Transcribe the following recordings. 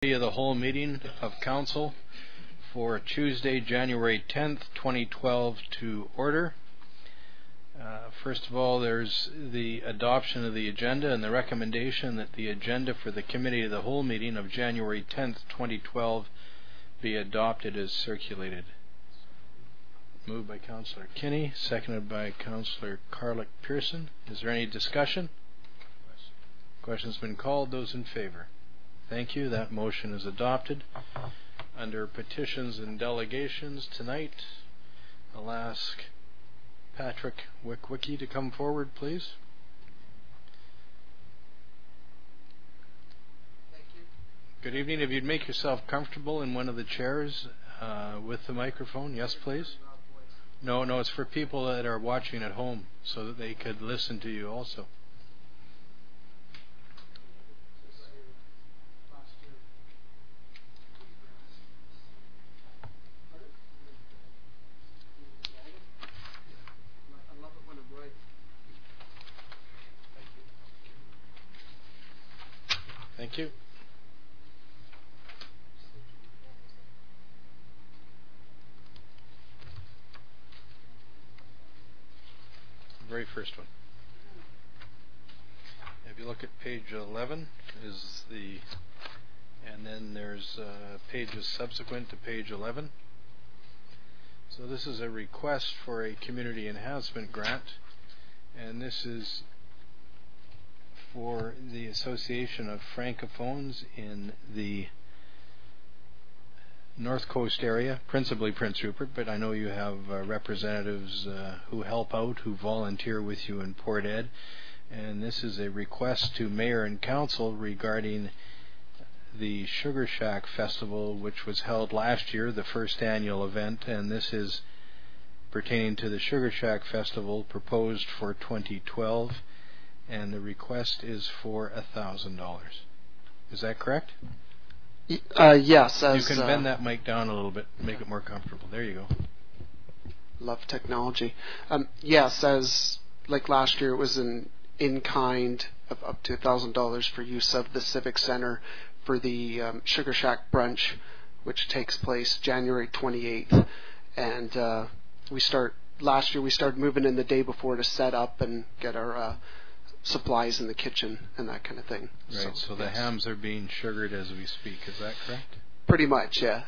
Of the whole meeting of council for Tuesday, January 10th, 2012 to order. First of all, there's the adoption of the agenda and the recommendation that the agenda for the committee of the whole meeting of January 10th, 2012 be adopted as circulated. Moved by Councillor Kinney, seconded by Councillor Carlick-Pearson. Is there any discussion? Question's been called. Those in favor? Thank you. That motion is adopted. Under petitions and delegations tonight, I'll ask Patrick Wickwicki to come forward, please. Thank you. Good evening. If you'd make yourself comfortable in one of the chairs with the microphone. Yes, please. No, it's for people that are watching at home so that they could listen to you also. Thank you. Very first one. If you look at page 11 is the, and then there's pages subsequent to page 11. So this is a request for a community enhancement grant, and this is for the Association of Francophones in the North Coast area, principally Prince Rupert, but I know you have representatives who help out, who volunteer with you in Port Ed, and this is a request to Mayor and Council regarding the Sugar Shack Festival, which was held last year, the first annual event, and this is pertaining to the Sugar Shack Festival proposed for 2012. And the request is for $1,000. Is that correct? Yes. You can bend that mic down a little bit, make it more comfortable. There you go. Love technology. Yes, as like last year, it was an in-kind of up to $1,000 for use of the Civic Center for the Sugar Shack brunch, which takes place January 28th. And last year we started moving in the day before to set up and get our supplies in the kitchen and that kind of thing. Right, so the hams are being sugared as we speak, is that correct? Pretty much, yeah.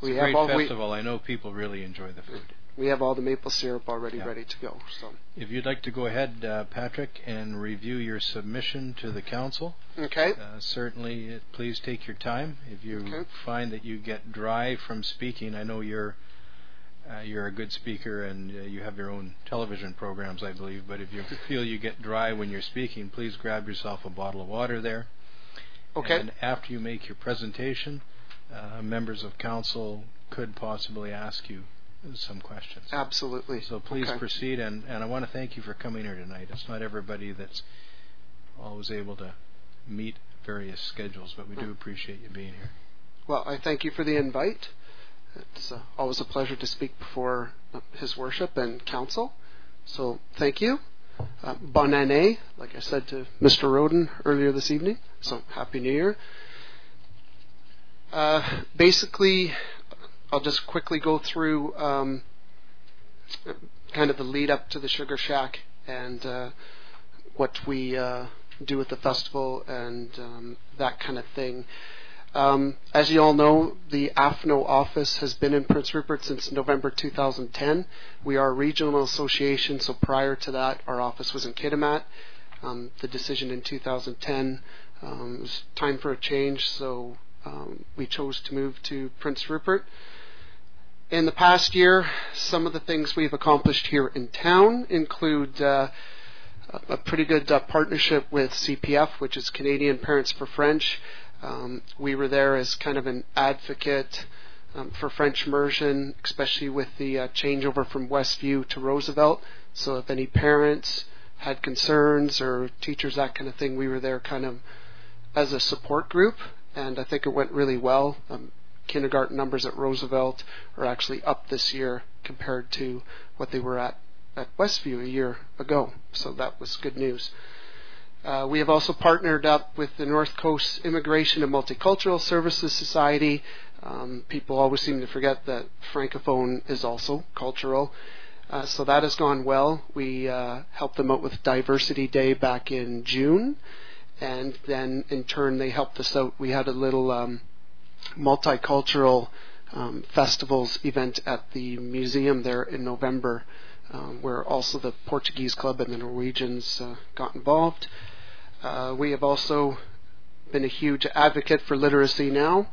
It's a great festival. I know people really enjoy the food. We have all the maple syrup already ready to go. So, if you'd like to go ahead, Patrick, and review your submission to the council. Okay. Certainly, please take your time. If you find that you get dry from speaking, I know you're a good speaker and you have your own television programs, I believe, but if you feel you get dry when you're speaking, please grab yourself a bottle of water there. Okay. And after you make your presentation, members of council could possibly ask you some questions. Absolutely. So please proceed, and I want to thank you for coming here tonight. It's not everybody that's always able to meet various schedules, but we do appreciate you being here. Well, I thank you for the invite. It's always a pleasure to speak before His Worship and Council. So thank you. Bonne année, like I said to Mr. Roden earlier this evening. So Happy New Year. Basically, I'll just quickly go through kind of the lead up to the Sugar Shack and what we do at the festival and that kind of thing. As you all know, the AFNO office has been in Prince Rupert since November 2010. We are a regional association, so prior to that, our office was in Kitimat. The decision in 2010 was time for a change, so we chose to move to Prince Rupert. In the past year, some of the things we've accomplished here in town include a pretty good partnership with CPF, which is Canadian Parents for French. We were there as kind of an advocate for French immersion, especially with the changeover from Westview to Roosevelt. So if any parents had concerns or teachers, that kind of thing, we were there kind of as a support group, and I think it went really well. Kindergarten numbers at Roosevelt are actually up this year compared to what they were at Westview a year ago, so that was good news. We have also partnered up with the North Coast Immigration and Multicultural Services Society. People always seem to forget that Francophone is also cultural. So that has gone well. We helped them out with Diversity Day back in June, and then in turn they helped us out. We had a little multicultural festivals event at the museum there in November, where also the Portuguese Club and the Norwegians got involved. We have also been a huge advocate for Literacy Now,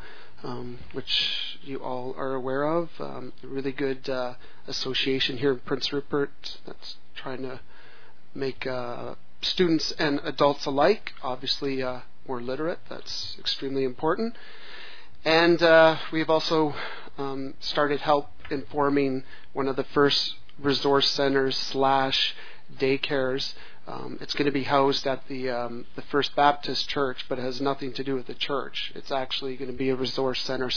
which you all are aware of. A really good association here in Prince Rupert that's trying to make students and adults alike, obviously, more literate. That's extremely important. And we've also started help informing one of the first resource centers / daycares. It's going to be housed at the First Baptist Church, but it has nothing to do with the church. It's actually going to be a resource center /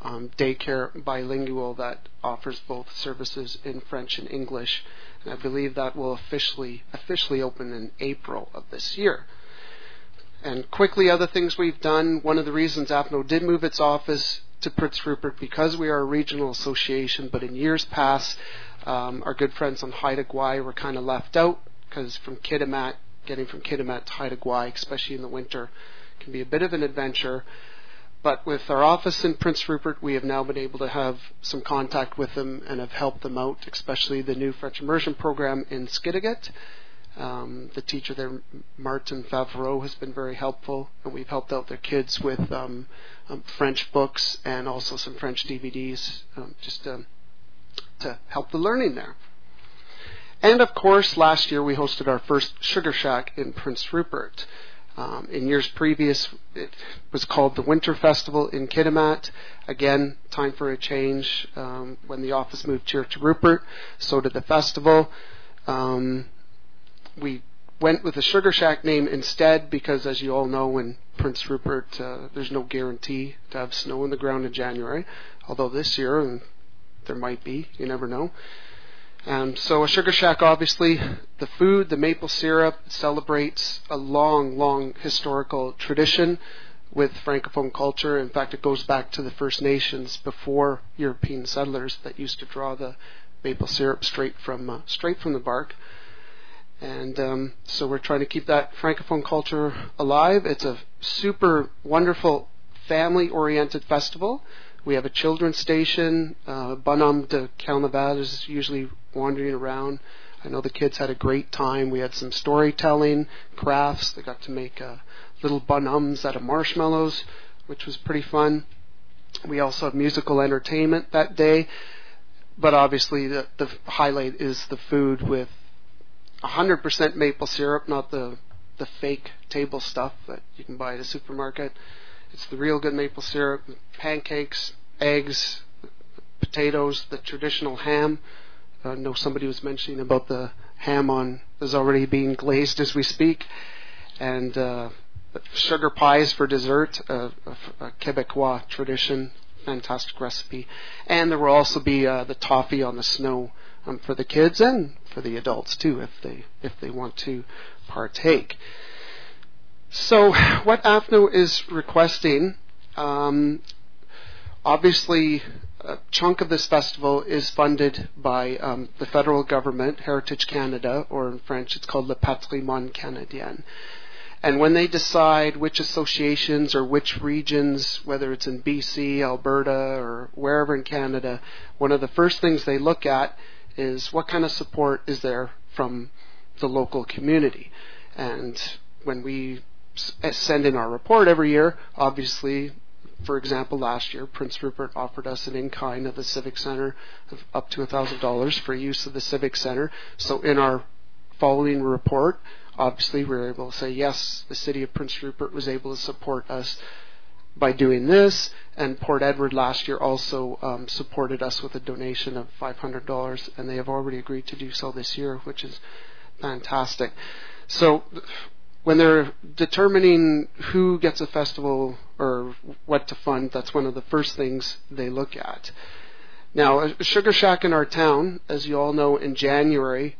daycare bilingual that offers both services in French and English. And I believe that will officially open in April of this year. And quickly, other things we've done. One of the reasons AFNO did move its office to Prince Rupert, because we are a regional association, but in years past, our good friends on Haida Gwaii were kind of left out, because getting from Kitimat to Haida Gwaii, especially in the winter, can be a bit of an adventure. But with our office in Prince Rupert, we have now been able to have some contact with them and have helped them out, especially the new French immersion program in Skidegate. The teacher there, Martin Favreau, has been very helpful, and we've helped out their kids with French books and also some French DVDs, just to help the learning there. And of course, last year we hosted our first Sugar Shack in Prince Rupert. In years previous, it was called the Winter Festival in Kitimat. Again, time for a change. When the office moved here to Rupert, so did the festival. We went with the Sugar Shack name instead because, as you all know, in Prince Rupert, there's no guarantee to have snow in the ground in January. Although this year, there might be, you never know. So a Sugar Shack, obviously, the food, the maple syrup, celebrates a long historical tradition with Francophone culture. In fact, it goes back to the First Nations before European settlers that used to draw the maple syrup straight from the bark. And so we're trying to keep that Francophone culture alive. It's a super wonderful family-oriented festival. We have a children's station. Bonhomme de Carnaval is usually wandering around. I know the kids had a great time. We had some storytelling, crafts. They got to make little bonhommes out of marshmallows, which was pretty fun. We also have musical entertainment that day. But obviously the highlight is the food with 100% maple syrup, not the fake table stuff that you can buy at a supermarket. It's the real good maple syrup, pancakes, eggs, potatoes, the traditional ham. I know somebody was mentioning about the ham is already being glazed as we speak. And sugar pies for dessert, a Quebecois tradition, fantastic recipe. And there will also be the toffee on the snow for the kids and for the adults too, if they want to partake. So what AFNO is requesting, obviously a chunk of this festival is funded by the federal government, Heritage Canada, or in French it's called Le Patrimoine Canadien. And when they decide which associations or which regions, whether it's in BC, Alberta, or wherever in Canada, one of the first things they look at is what kind of support is there from the local community. And when we send in our report every year, obviously, for example, last year, Prince Rupert offered us an in-kind of the Civic Centre of up to $1,000 for use of the Civic Centre. So in our following report, obviously we were able to say, yes, the city of Prince Rupert was able to support us by doing this, and Port Edward last year also supported us with a donation of $500, and they have already agreed to do so this year, which is fantastic. So when they're determining who gets a festival or what to fund, that's one of the first things they look at. Now, a Sugar Shack in our town, as you all know, in January,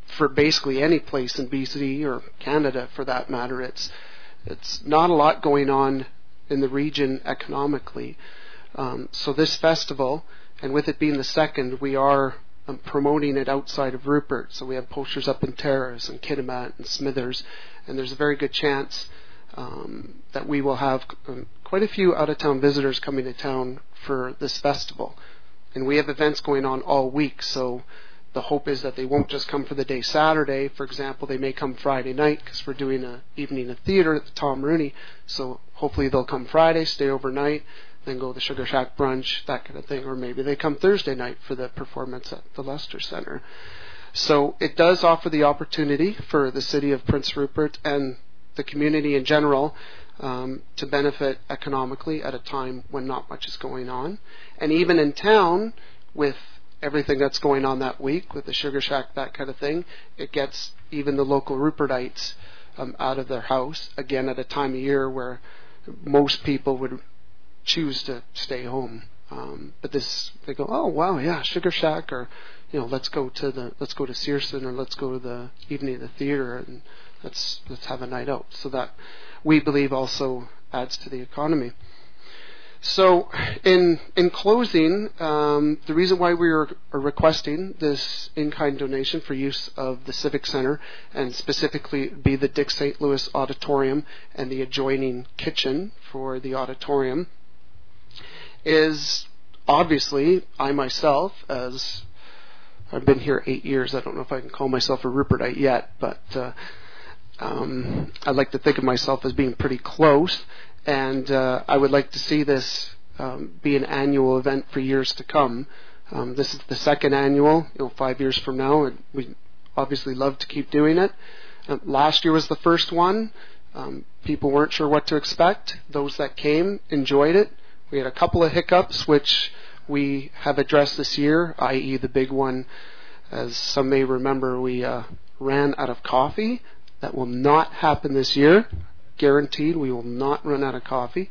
for basically any place in BC or Canada for that matter. It's not a lot going on in the region economically. So this festival, and with it being the second, we are promoting it outside of Rupert. So we have posters up in Terrace and Kitimat and Smithers, and there's a very good chance that we will have quite a few out-of-town visitors coming to town for this festival. And we have events going on all week, so the hope is that they won't just come for the day Saturday. For example, they may come Friday night because we're doing an evening of theater at the Tom Rooney. So hopefully they'll come Friday, stay overnight, then go to the Sugar Shack brunch, that kind of thing. Or maybe they come Thursday night for the performance at the Lester Center. So it does offer the opportunity for the city of Prince Rupert and the community in general to benefit economically at a time when not much is going on. And even in town, with everything that's going on that week with the Sugar Shack, that kind of thing, it gets even the local Rupertites out of their house, again at a time of year where most people would choose to stay home. But this, they go, oh wow, yeah, Sugar Shack, or let's go to Searson, or let's go to the evening of the theater, and let's have a night out. So that, we believe, also adds to the economy. So in closing, the reason why we are requesting this in-kind donation for use of the Civic Center, and specifically be the Dick St. Louis Auditorium and the adjoining kitchen for the auditorium, is obviously I myself, as I've been here 8 years, I don't know if I can call myself a Rupertite yet, but I'd like to think of myself as being pretty close. And I would like to see this be an annual event for years to come. This is the second annual, 5 years from now, and we obviously love to keep doing it. Last year was the first one. People weren't sure what to expect. Those that came enjoyed it. We had a couple of hiccups, which we have addressed this year, i.e. the big one, as some may remember, we ran out of coffee. That will not happen this year. Guaranteed, we will not run out of coffee.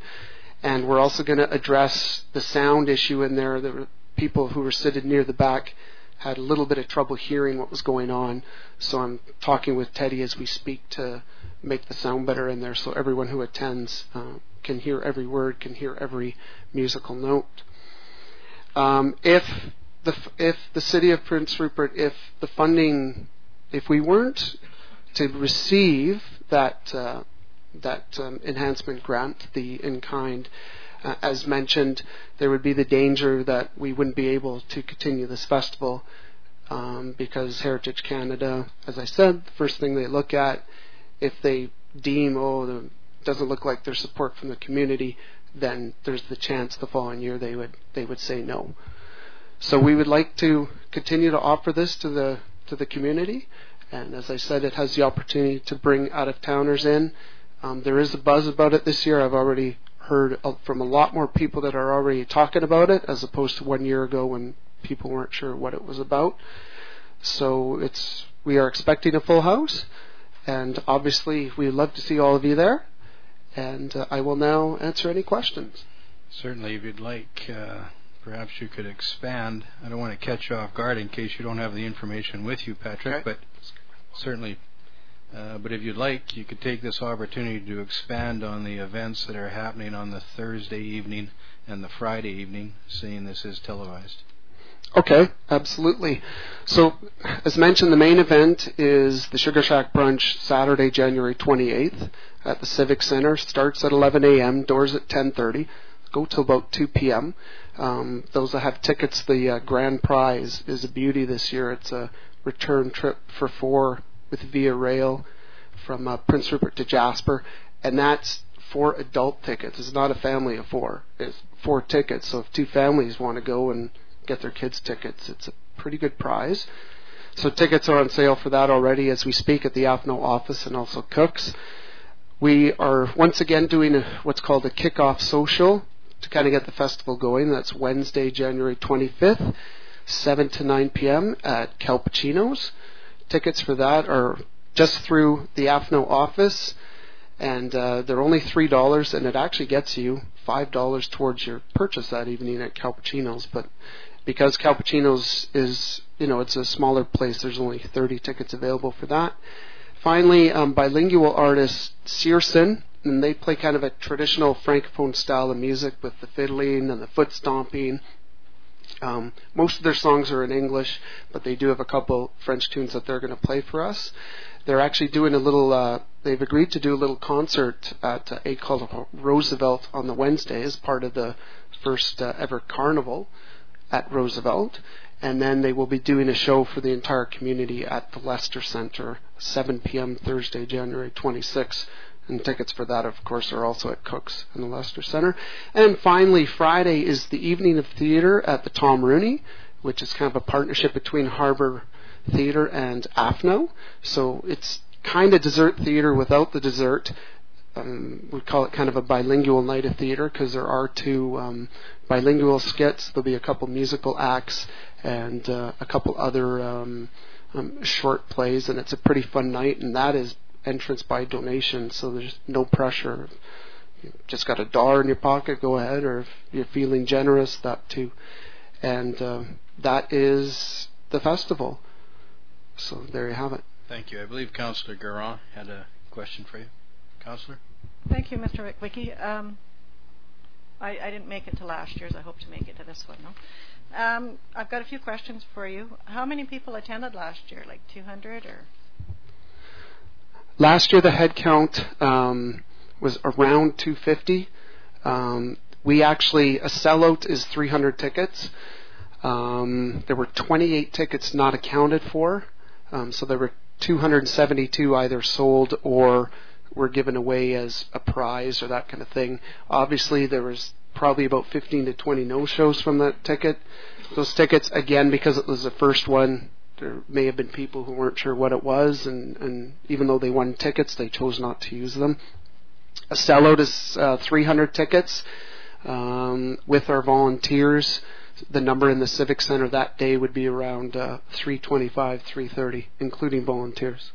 And we're also going to address the sound issue in there. There were people who were sitting near the back had a little bit of trouble hearing what was going on. So I'm talking with Teddy as we speak to make the sound better in there, so everyone who attends can hear every word, can hear every musical note. If the city of Prince Rupert, if the funding, if we weren't to receive that enhancement grant, the in-kind, as mentioned, there would be the danger that we wouldn't be able to continue this festival because Heritage Canada, as I said, the first thing they look at, if they deem, it doesn't look like there's support from the community, then there's the chance the following year they would say no. So we would like to continue to offer this to the community, and as I said, it has the opportunity to bring out-of-towners in. There is a buzz about it this year. I've already heard from a lot more people that are already talking about it, as opposed to 1 year ago when people weren't sure what it was about. So we are expecting a full house, and obviously we'd love to see all of you there. And I will now answer any questions. Certainly, if you'd like, perhaps you could expand. I don't want to catch you off guard in case you don't have the information with you, Patrick, but certainly. But if you'd like, you could take this opportunity to expand on the events that are happening on the Thursday evening and the Friday evening, seeing this is televised. Okay, absolutely. So, as mentioned, the main event is the Sugar Shack Brunch, Saturday, January 28th at the Civic Center. Starts at 11 a.m., doors at 10:30. Go till about 2 p.m. Those that have tickets, the grand prize is a beauty this year. It's a return trip for 4 with Via Rail from Prince Rupert to Jasper, and that's 4 adult tickets. It's not a family of 4. It's 4 tickets, so if 2 families want to go and get their kids tickets, it's a pretty good prize. So tickets are on sale for that already as we speak at the AFNO office and also Cook's. We are once again doing what's called a kickoff social to kind of get the festival going. That's Wednesday, January 25th, 7 to 9 p.m. at Calpuccino's. Tickets for that are just through the AFNO office, and they're only $3, and it actually gets you $5 towards your purchase that evening at Calpuccino's. But because Calpuccino's is, it's a smaller place, there's only 30 tickets available for that. Finally, bilingual artist Searson, and they play kind of a traditional francophone style of music with the fiddling and the foot stomping. Most of their songs are in English, but they do have a couple French tunes that they're going to play for us. They're actually doing a little, they've agreed to do a little concert at École Roosevelt on the Wednesday as part of the first ever carnival at Roosevelt. And then they will be doing a show for the entire community at the Lester Center, 7 p.m. Thursday, January 26th. And tickets for that, of course, are also at Cook's in the Lester Center. And finally, Friday is the evening of theater at the Tom Rooney, which is kind of a partnership between Harbor Theater and AFNO. So it's kind of dessert theater without the dessert. We call it kind of a bilingual night of theater because there are 2 bilingual skits. There'll be a couple musical acts and a couple other short plays, and it's a pretty fun night, and that is entrance by donation, so there's no pressure. You just got $1 in your pocket, go ahead, or if you're feeling generous, that too. And that is the festival. So there you have it. Thank you. I believe Councillor Garand had a question for you. Councillor? Thank you, Mr. Wickwicki. I didn't make it to last year's. I hope to make it to this one, no? I've got a few questions for you. How many people attended last year? Like 200 or? Last year the head count was around 250. We actually, a sellout is 300 tickets. There were 28 tickets not accounted for. So there were 272 either sold or were given away as a prize or that kind of thing. Obviously there was probably about 15 to 20 no-shows from that ticket. Those tickets, again, because it was the first one, there may have been people who weren't sure what it was, and even though they won tickets, they chose not to use them. A sellout is 300 tickets. With our volunteers, the number in the Civic Center that day would be around 325, 330, including volunteers.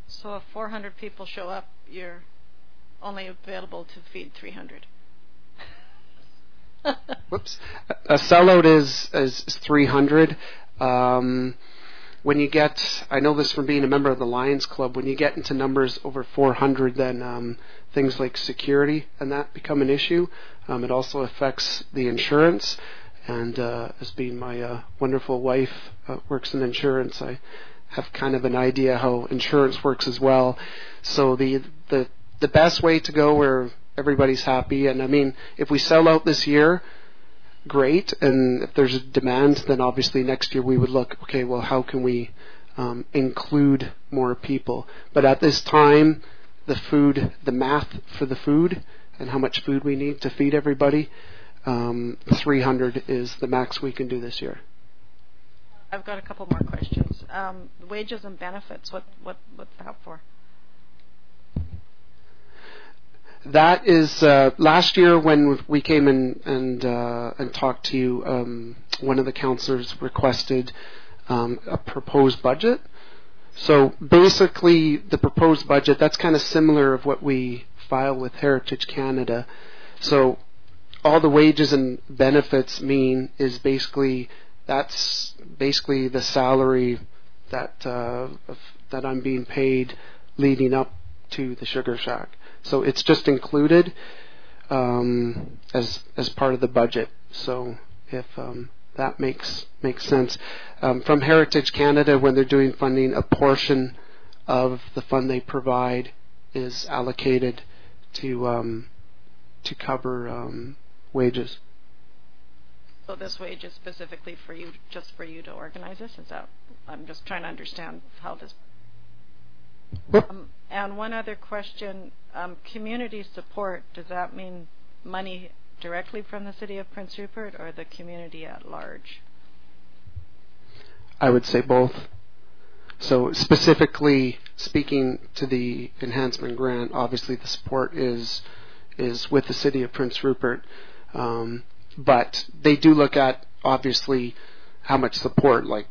So if 400 people show up, you're only available to feed 300. Whoops. A sellout is 300. When you get, I know this from being a member of the Lions Club, when you get into numbers over 400, then things like security and that become an issue. It also affects the insurance. And as being my wonderful wife works in insurance, I have kind of an idea how insurance works as well. So the best way to go where everybody's happy, and I mean, if we sell out this year, great, and if there's a demand, then obviously next year we would look, okay, well, how can we include more people? But at this time, the math for the food and how much food we need to feed everybody, 300 is the max we can do this year. I've got a couple more questions. Wages and benefits, what's that for? That is last year when we came in and talked to you. One of the councillors requested a proposed budget. So basically, the proposed budget, that's kind of similar of what we file with Heritage Canada. So all the wages and benefits mean is that's basically the salary that I'm being paid leading up to the Sugar Shack. So it's just included as part of the budget. So if that makes sense. From Heritage Canada, when they're doing funding, a portion of the fund they provide is allocated to cover wages. So this wage is specifically for you, just for you to organize this? Is that? I'm just trying to understand how this. And one other question, community support, does that mean money directly from the City of Prince Rupert or the community at large? I would say both. So specifically speaking to the enhancement grant, obviously the support is with the City of Prince Rupert, but they do look at obviously how much support, like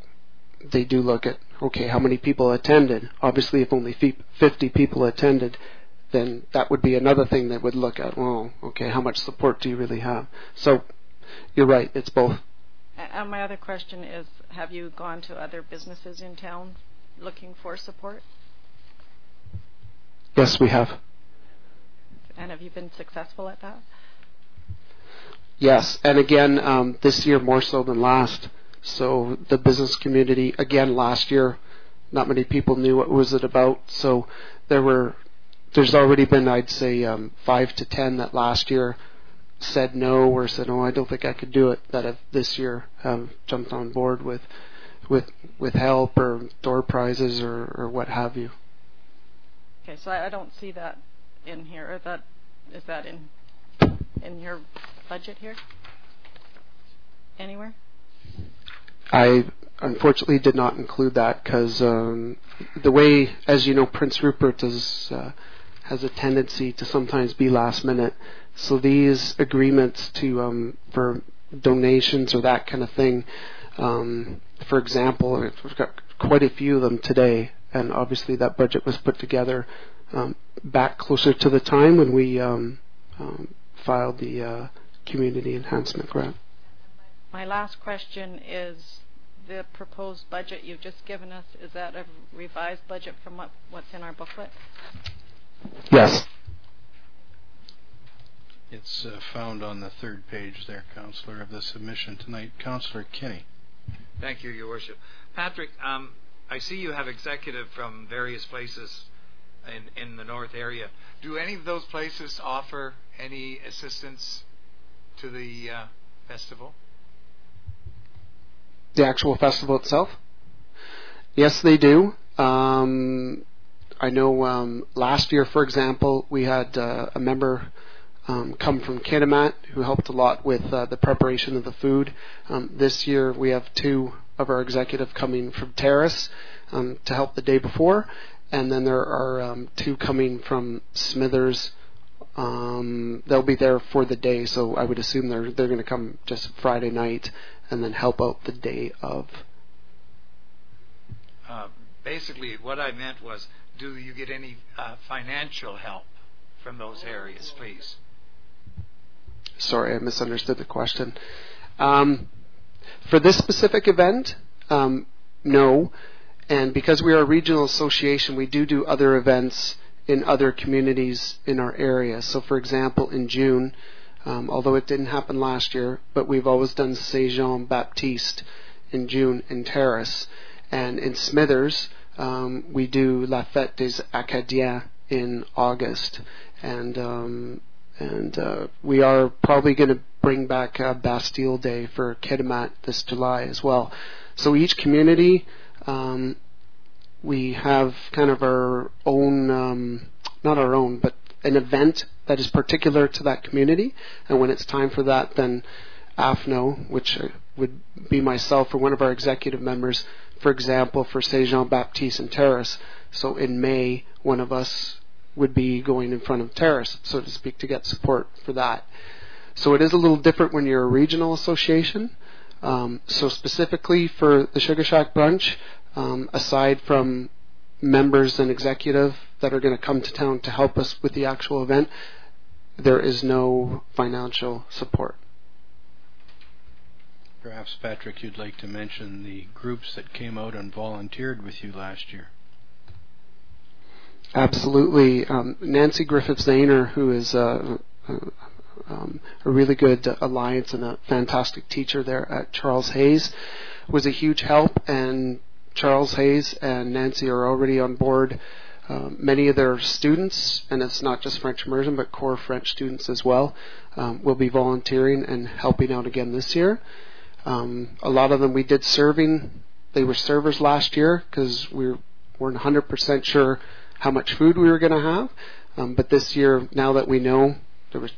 they do look at, okay, how many people attended. Obviously, if only 50 people attended, then that would be another thing they would look at. Well, okay, how much support do you really have? So you're right, it's both. And my other question is, have you gone to other businesses in town looking for support? Yes, we have. And have you been successful at that? Yes, and again, this year more so than last. So the business community, again, last year, not many people knew what was it about. So there's already been, I'd say, 5 to 10 that last year said no or said, "Oh, I don't think I could do it." That have this year have jumped on board with help or door prizes or what have you. Okay, so I don't see that in here. Is that in your budget here? Anywhere? I unfortunately did not include that because the way, as you know, Prince Rupert has a tendency to sometimes be last minute. So these agreements to for donations or that kind of thing, for example, we've got quite a few of them today, and obviously that budget was put together back closer to the time when we filed the community enhancement grant. My last question is, the proposed budget you've just given us, is that a revised budget from what's in our booklet? Yes. It's found on the third page there, Councillor, of the submission tonight. Councillor Kinney. Thank you, Your Worship. Patrick, I see you have executive from various places in the north area. Do any of those places offer any assistance to the festival? The actual festival itself? Yes, they do. I know last year, for example, we had a member come from Kitimat who helped a lot with the preparation of the food. This year we have 2 of our executive coming from Terrace to help the day before, and then there are 2 coming from Smithers. They'll be there for the day, so I would assume they're going to come just Friday night and then help out the day of. Basically, what I meant was, do you get any financial help from those areas, please? Sorry, I misunderstood the question. For this specific event, no. And because we are a regional association, we do other events in other communities in our area. So, for example, in June, although it didn't happen last year, but we've always done Saint Jean Baptiste in June in Terrace. And in Smithers, we do La Fête des Acadiens in August. And we are probably going to bring back Bastille Day for Kitimat this July as well. So each community, we have kind of our own, not our own, but an event that is particular to that community. And when it's time for that, then AFNO, which would be myself or one of our executive members, for example, for Saint Jean Baptiste and Terrace. So in May, one of us would be going in front of Terrace, so to speak, to get support for that. So it is a little different when you're a regional association. So specifically for the Sugar Shack Brunch, aside from members and executive that are going to come to town to help us with the actual event, there is no financial support. Perhaps, Patrick, you'd like to mention the groups that came out and volunteered with you last year. Absolutely. Nancy Griffiths-Zahner, who is a really good alliance and a fantastic teacher there at Charles Hayes, was a huge help, and Charles Hayes and Nancy are already on board. Many of their students, and it's not just French immersion, but core French students as well, will be volunteering and helping out again this year. A lot of them we did serving. They were servers last year because we weren't 100% sure how much food we were going to have. But this year, now that we know, there was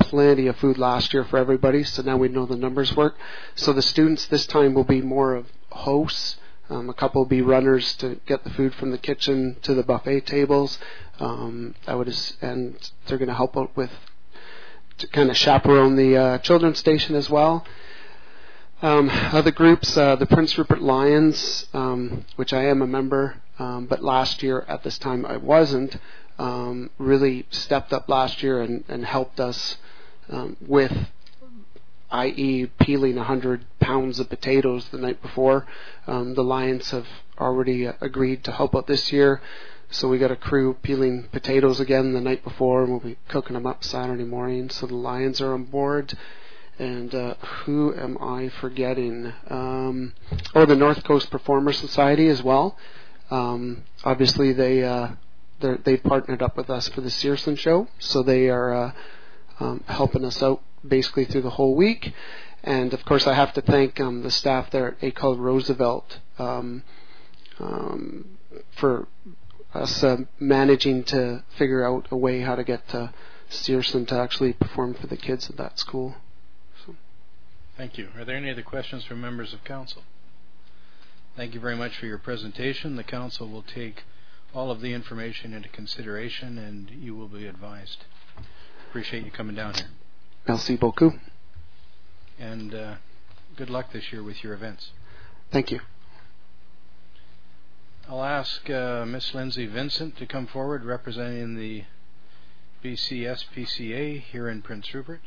plenty of food last year for everybody, so now we know the numbers work. So the students this time will be more of hosts. A couple will be runners to get the food from the kitchen to the buffet tables. And they're going to help out with, to kind of chaperone the children's station as well. Other groups, the Prince Rupert Lions, which I am a member, but last year at this time I wasn't, really stepped up last year and helped us with i.e. peeling 100 pounds of potatoes the night before. The Lions have already agreed to help out this year, so we got a crew peeling potatoes again the night before, and we'll be cooking them up Saturday morning. So the Lions are on board. And who am I forgetting? The North Coast Performer Society as well. Obviously, they partnered up with us for the Searson show, so they are helping us out basically through the whole week. And of course, I have to thank the staff there at ACOL Roosevelt for us managing to figure out a way how to get Searson to actually perform for the kids at that school. Thank you. Are there any other questions from members of council? Thank you very much for your presentation. The council will take all of the information into consideration, and you will be advised. Appreciate you coming down here. Merci beaucoup. And good luck this year with your events. Thank you. I'll ask Miss Lindsay Vincent to come forward representing the BCSPCA here in Prince Rupert.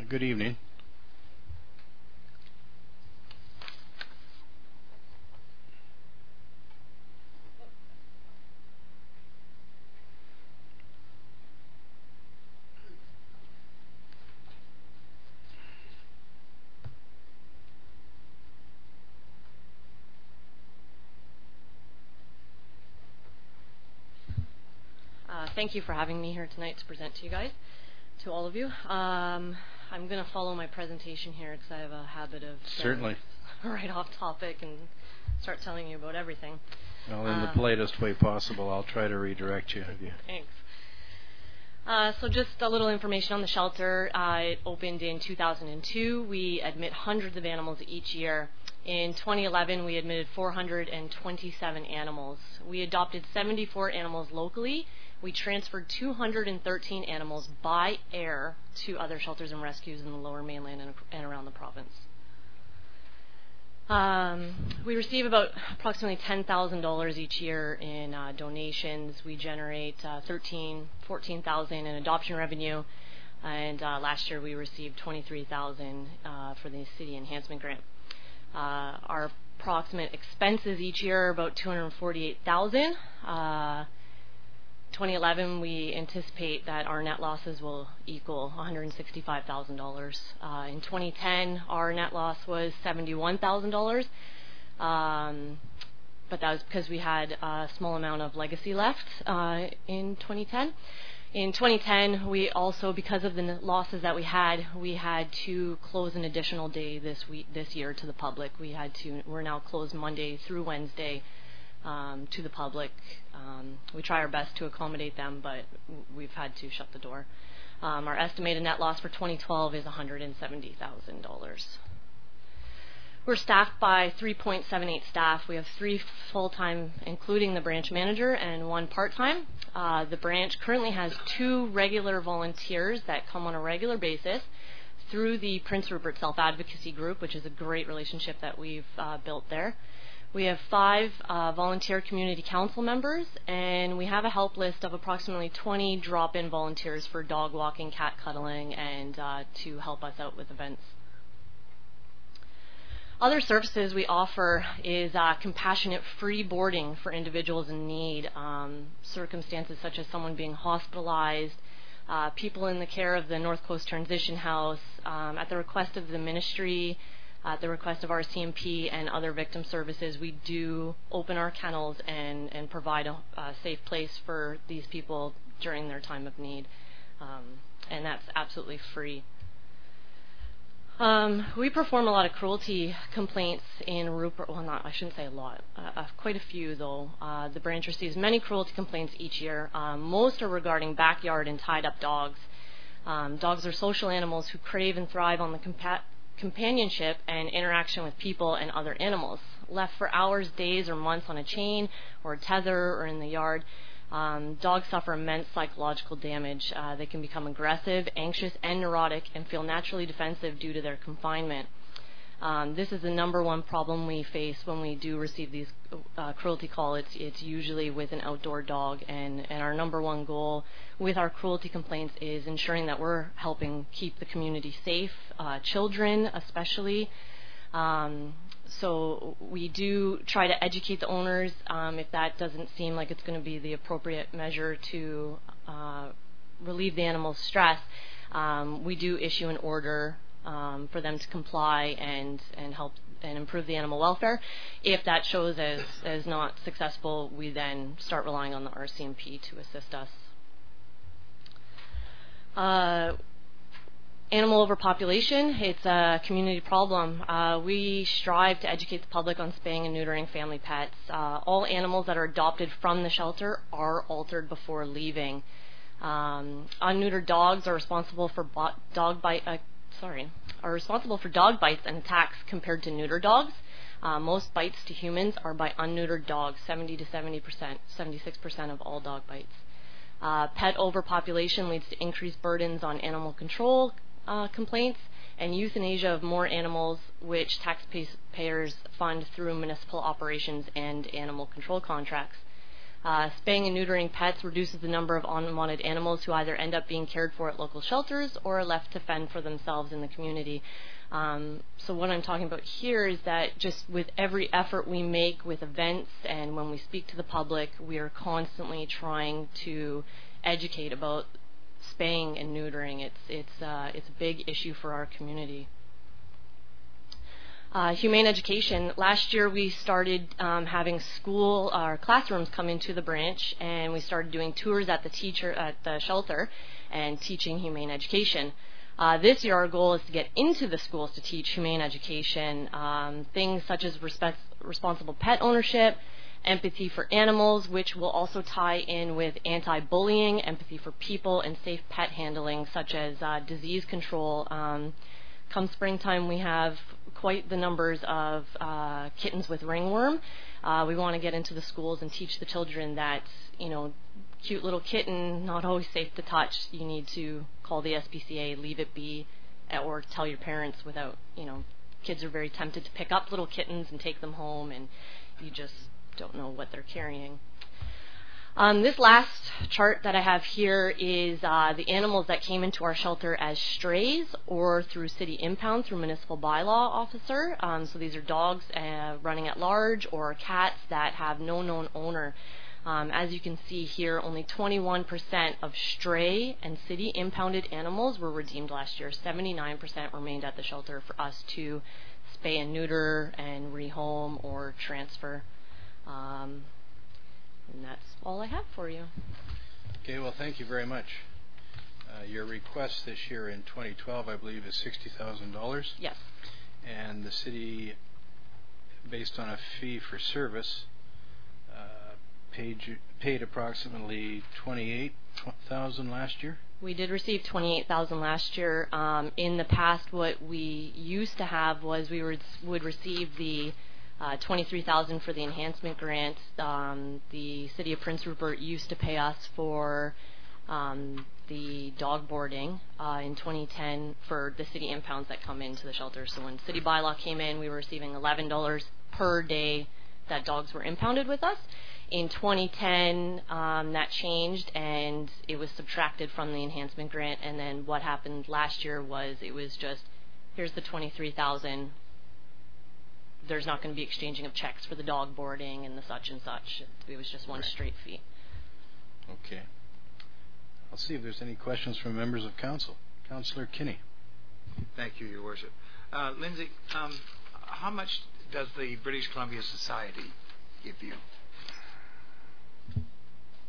Good evening. Thank you for having me here tonight to present to you guys, to all of you. I'm going to follow my presentation here because I have a habit of certainly right off topic and start telling you about everything. Well, in the politest way possible, I'll try to redirect you. Thanks. So just a little information on the shelter. It opened in 2002. We admit hundreds of animals each year. In 2011, we admitted 427 animals. We adopted 74 animals locally. We transferred 213 animals by air to other shelters and rescues in the Lower Mainland and around the province. We receive about approximately $10,000 each year in donations. We generate $14,000 in adoption revenue, and last year we received $23,000 for the City Enhancement Grant. Our approximate expenses each year are about $248,000. 2011, we anticipate that our net losses will equal $165,000. In 2010, our net loss was $71,000, but that was because we had a small amount of legacy left in 2010. In 2010, we also, because of the losses that we had to close an additional day this year to the public. We're now closed Monday through Wednesday to the public. We try our best to accommodate them, but we've had to shut the door. Our estimated net loss for 2012 is $170,000. We're staffed by 3.78 staff. We have 3 full-time, including the branch manager, and 1 part-time. The branch currently has 2 regular volunteers that come on a regular basis through the Prince Rupert Self-Advocacy Group, which is a great relationship that we've built there. We have 5 volunteer community council members, and we have a help list of approximately 20 drop-in volunteers for dog walking, cat cuddling, and to help us out with events. Other services we offer is compassionate free boarding for individuals in need, circumstances such as someone being hospitalized, people in the care of the North Coast Transition House, at the request of the ministry, at the request of our CMP and other victim services. We do open our kennels and provide a safe place for these people during their time of need, and that's absolutely free. We perform a lot of cruelty complaints in Rupert. Well, I shouldn't say a lot. Quite a few, though. The branch receives many cruelty complaints each year. Most are regarding backyard and tied-up dogs. Dogs are social animals who crave and thrive on the companionship and interaction with people and other animals. Left for hours, days, or months on a chain or a tether or in the yard, dogs suffer immense psychological damage. They can become aggressive, anxious, and neurotic, and feel naturally defensive due to their confinement. This is the number one problem we face when we do receive these cruelty calls. It's usually with an outdoor dog, and our number one goal with our cruelty complaints is ensuring that we're helping keep the community safe, children especially. So we do try to educate the owners. If that doesn't seem like it's going to be the appropriate measure to relieve the animal's stress, we do issue an order for them to comply and help and improve the animal welfare. If that shows as not successful, we then start relying on the RCMP to assist us. Animal overpopulation, it's a community problem. We strive to educate the public on spaying and neutering family pets. All animals that are adopted from the shelter are altered before leaving. Unneutered dogs are responsible for dog bites and attacks compared to neuter dogs. Most bites to humans are by unneutered dogs, 70 to 70%, 76% of all dog bites. Pet overpopulation leads to increased burdens on animal control complaints and euthanasia of more animals, which taxpayers fund through municipal operations and animal control contracts. Spaying and neutering pets reduces the number of unwanted animals who either end up being cared for at local shelters or are left to fend for themselves in the community. So what I'm talking about here is that just with every effort we make with events and when we speak to the public, we are constantly trying to educate about spaying and neutering. It's a big issue for our community. Humane education. Last year we started having classrooms come into the branch, and we started doing tours at the shelter and teaching humane education. This year our goal is to get into the schools to teach humane education, things such as responsible pet ownership, empathy for animals, which will also tie in with anti-bullying, empathy for people, and safe pet handling, such as disease control. Come springtime, we have quite the numbers of kittens with ringworm. We want to get into the schools and teach the children that, cute little kitten, not always safe to touch. You need to call the SPCA, leave it be, or tell your parents without, kids are very tempted to pick up little kittens and take them home, and you just don't know what they're carrying. This last chart that I have here is the animals that came into our shelter as strays or through city impound through municipal bylaw officer. So these are dogs running at large or cats that have no known owner. As you can see here, only 21% of stray and city impounded animals were redeemed last year. 79% remained at the shelter for us to spay and neuter and rehome or transfer. And that's all I have for you. Okay, well, thank you very much. Your request this year in 2012, I believe, is $60,000. Yes. And the city, based on a fee for service, paid approximately $28,000 last year. We did receive $28,000 last year. In the past, what we used to have was we would receive the $23,000 for the enhancement grant. The city of Prince Rupert used to pay us for the dog boarding in 2010 for the city impounds that come into the shelter. So when city bylaw came in, we were receiving $11 per day that dogs were impounded with us. In 2010, that changed and it was subtracted from the enhancement grant. And then what happened last year was it was just, here's the $23,000. There's not going to be exchanging of checks for the dog boarding and the such and such. It was just one straight fee. Okay. I'll see if there's any questions from members of council. Councillor Kinney. Thank you, Your Worship. Lindsay, how much does the British Columbia Society give you?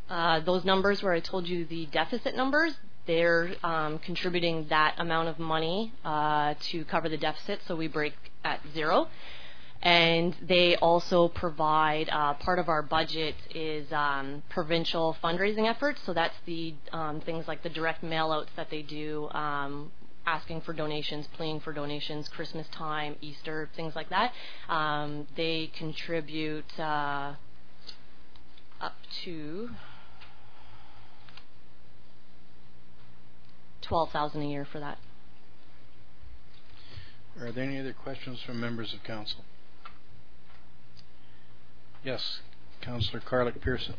Those numbers where I told you the deficit numbers, they're contributing that amount of money to cover the deficit, so we break at zero. And they also provide, part of our budget is provincial fundraising efforts, so that's the things like the direct mail-outs that they do, asking for donations, pleading for donations, Christmas time, Easter, things like that. They contribute up to $12,000 a year for that. Are there any other questions from members of council? Yes, Councillor Carlick Pearson.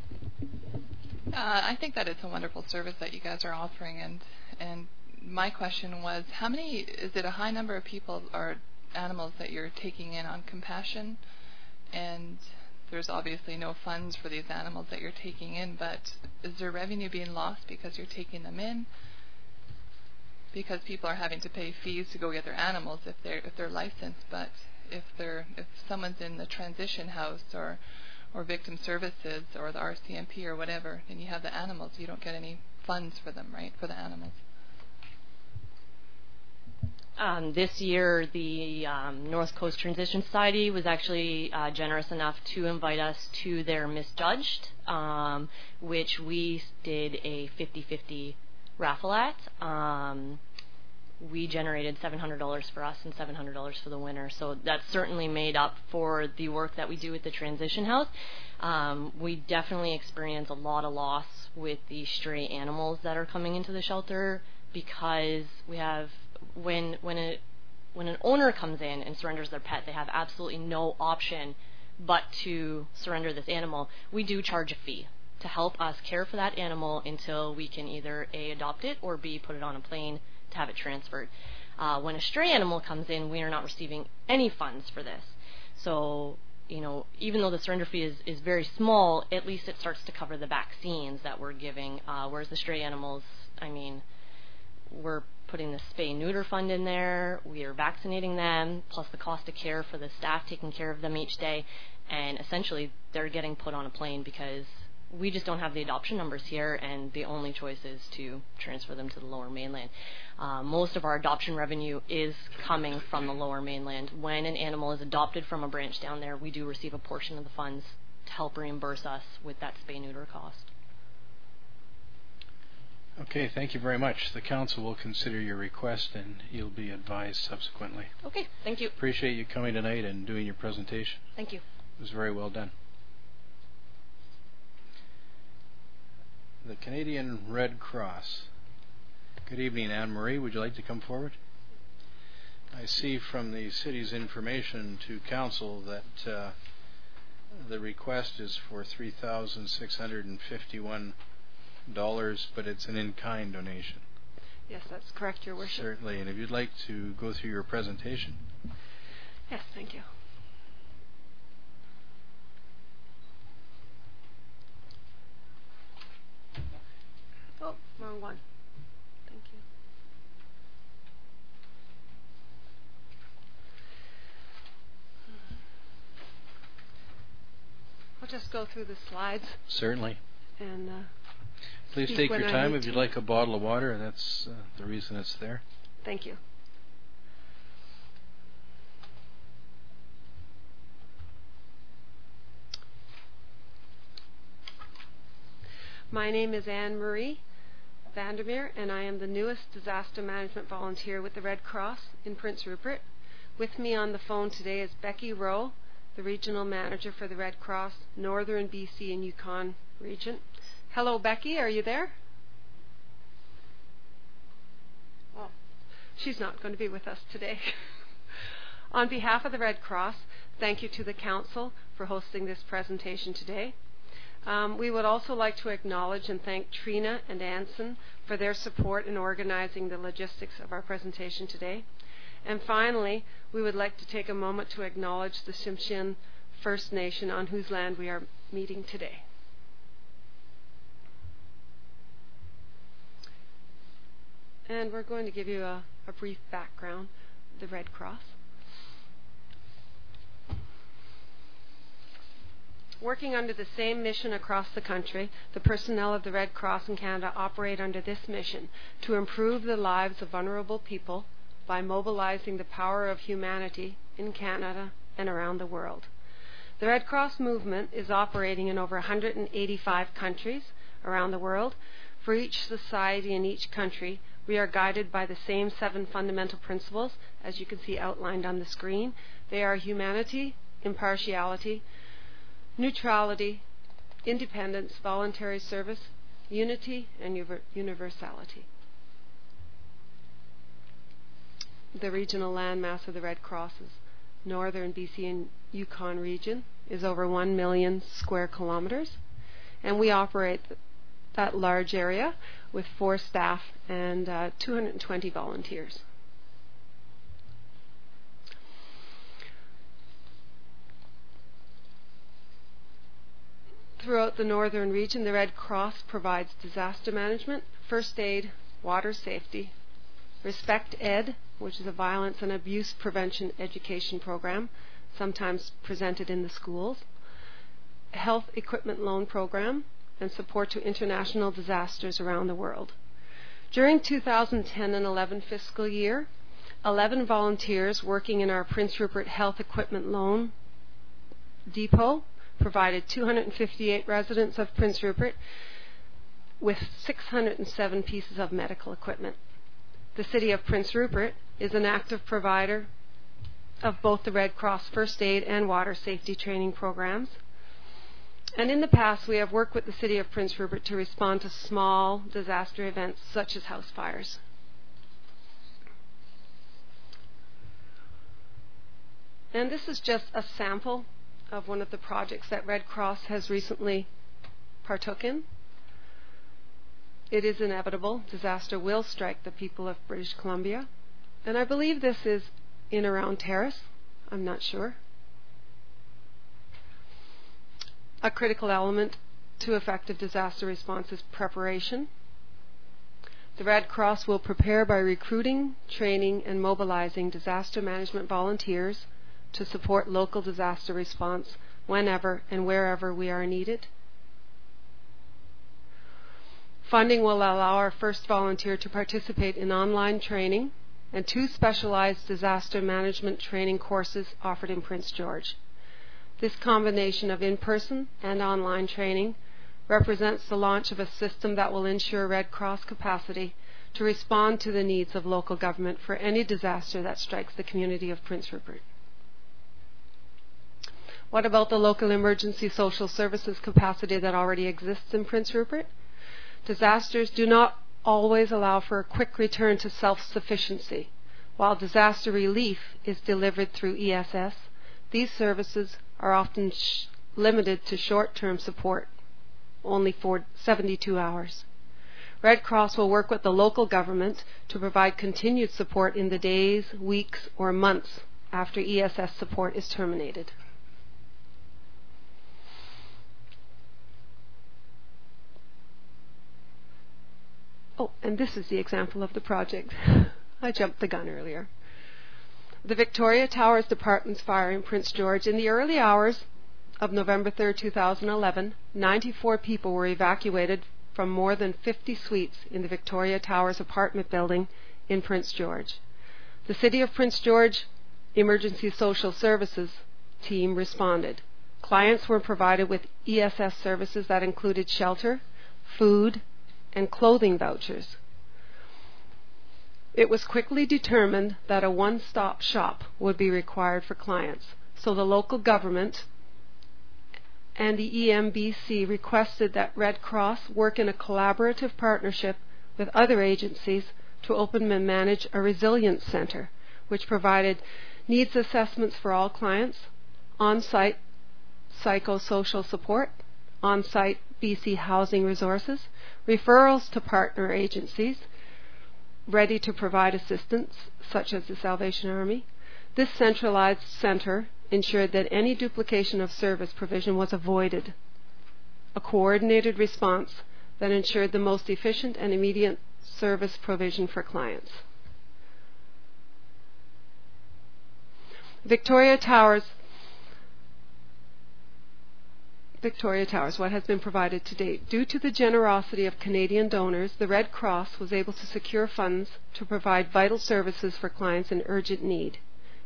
I think that it's a wonderful service that you guys are offering, and my question was, is it a high number of people or animals that you're taking in on compassion? And there's obviously no funds for these animals that you're taking in, but is there revenue being lost because you're taking them in? Because people are having to pay fees to go get their animals if they're licensed, but if someone's in the transition house or victim services or the RCMP or whatever, and you have the animals, you don't get any funds for them, right, for the animals? This year, the North Coast Transition Society was actually generous enough to invite us to their Misjudged, which we did a 50-50 raffle at. We generated $700 for us and $700 for the winner, so that certainly made up for the work that we do at the Transition House. We definitely experience a lot of loss with the stray animals that are coming into the shelter, because we have when an owner comes in and surrenders their pet, they have absolutely no option but to surrender this animal. We do charge a fee to help us care for that animal until we can either A, adopt it, or B, put it on a plane to have it transferred. When a stray animal comes in, we are not receiving any funds for this. So, even though the surrender fee is very small, at least it starts to cover the vaccines that we're giving, whereas the stray animals, we're putting the spay-neuter fund in there, we are vaccinating them, plus the cost of care for the staff taking care of them each day, and essentially they're getting put on a plane because we just don't have the adoption numbers here, and the only choice is to transfer them to the Lower Mainland. Most of our adoption revenue is coming from the Lower Mainland. When an animal is adopted from a branch down there, we do receive a portion of the funds to help reimburse us with that spay-neuter cost. Okay, thank you very much. The council will consider your request and you'll be advised subsequently. Okay, thank you. Appreciate you coming tonight and doing your presentation. Thank you. It was very well done. The Canadian Red Cross. Good evening, Anne-Marie. Would you like to come forward? I see from the city's information to council that the request is for $3,651, but it's an in-kind donation. Yes, that's correct, Your Worship. Certainly, and if you'd like to go through your presentation. Yes, thank you. Oh, wrong one. Thank you. I'll just go through the slides. Certainly. And please take your time. If you'd like a bottle of water, that's the reason it's there. Thank you. My name is Anne-Marie Vandermeer, and I am the newest disaster management volunteer with the Red Cross in Prince Rupert. With me on the phone today is Becky Rowe, the Regional Manager for the Red Cross, Northern BC and Yukon region. Hello, Becky, are you there? Oh, she's not going to be with us today. On behalf of the Red Cross, thank you to the Council for hosting this presentation today. We would also like to acknowledge and thank Trina and Anson for their support in organizing the logistics of our presentation today. And finally, we would like to take a moment to acknowledge the Tsimshian First Nation on whose land we are meeting today. And we're going to give you a brief background of the Red Cross. Working under the same mission across the country, the personnel of the Red Cross in Canada operate under this mission: to improve the lives of vulnerable people by mobilizing the power of humanity in Canada and around the world. The Red Cross movement is operating in over 185 countries around the world. For each society in each country, we are guided by the same 7 fundamental principles, as you can see outlined on the screen. They are humanity, impartiality, neutrality, independence, voluntary service, unity, and universality. the regional landmass of the Red Cross's northern BC and Yukon region is over 1 million square kilometers, and we operate that large area with 4 staff and 220 volunteers. Throughout the northern region, the Red Cross provides disaster management, first aid, water safety, Respect Ed, which is a violence and abuse prevention education program, sometimes presented in the schools, health equipment loan program, and support to international disasters around the world. During 2010 and 11 fiscal year, 11 volunteers working in our Prince Rupert Health Equipment Loan Depot provided 258 residents of Prince Rupert with 607 pieces of medical equipment. The City of Prince Rupert is an active provider of both the Red Cross First Aid and Water Safety training programs. And in the past, we have worked with the City of Prince Rupert to respond to small disaster events such as house fires. And this is just a sample of one of the projects that Red Cross has recently partook in. It is inevitable. Disaster will strike the people of British Columbia. And I believe this is in around Terrace. I'm not sure. A critical element to effective disaster response is preparation. The Red Cross will prepare by recruiting, training, and mobilizing disaster management volunteers to support local disaster response whenever and wherever we are needed. Funding will allow our first volunteer to participate in online training and 2 specialized disaster management training courses offered in Prince George. This combination of in-person and online training represents the launch of a system that will ensure Red Cross capacity to respond to the needs of local government for any disaster that strikes the community of Prince Rupert. What about the local emergency social services capacity that already exists in Prince Rupert? Disasters do not always allow for a quick return to self-sufficiency. While disaster relief is delivered through ESS, these services are often limited to short-term support, only for 72 hours. Red Cross will work with the local government to provide continued support in the days, weeks, or months after ESS support is terminated. Oh, and this is the example of the project. I jumped the gun earlier. The Victoria Towers Department's fire in Prince George. In the early hours of November 3, 2011, 94 people were evacuated from more than 50 suites in the Victoria Towers apartment building in Prince George. The City of Prince George Emergency Social Services team responded. Clients were provided with ESS services that included shelter, food, and clothing vouchers. It was quickly determined that a one-stop shop would be required for clients, so the local government and the EMBC requested that Red Cross work in a collaborative partnership with other agencies to open and manage a resilience center, which provided needs assessments for all clients, on-site psychosocial support, on-site BC housing resources, referrals to partner agencies ready to provide assistance, such as the Salvation Army. This centralized center ensured that any duplication of service provision was avoided. A coordinated response that ensured the most efficient and immediate service provision for clients. Victoria Towers, what has been provided to date. Due to the generosity of Canadian donors, the Red Cross was able to secure funds to provide vital services for clients in urgent need.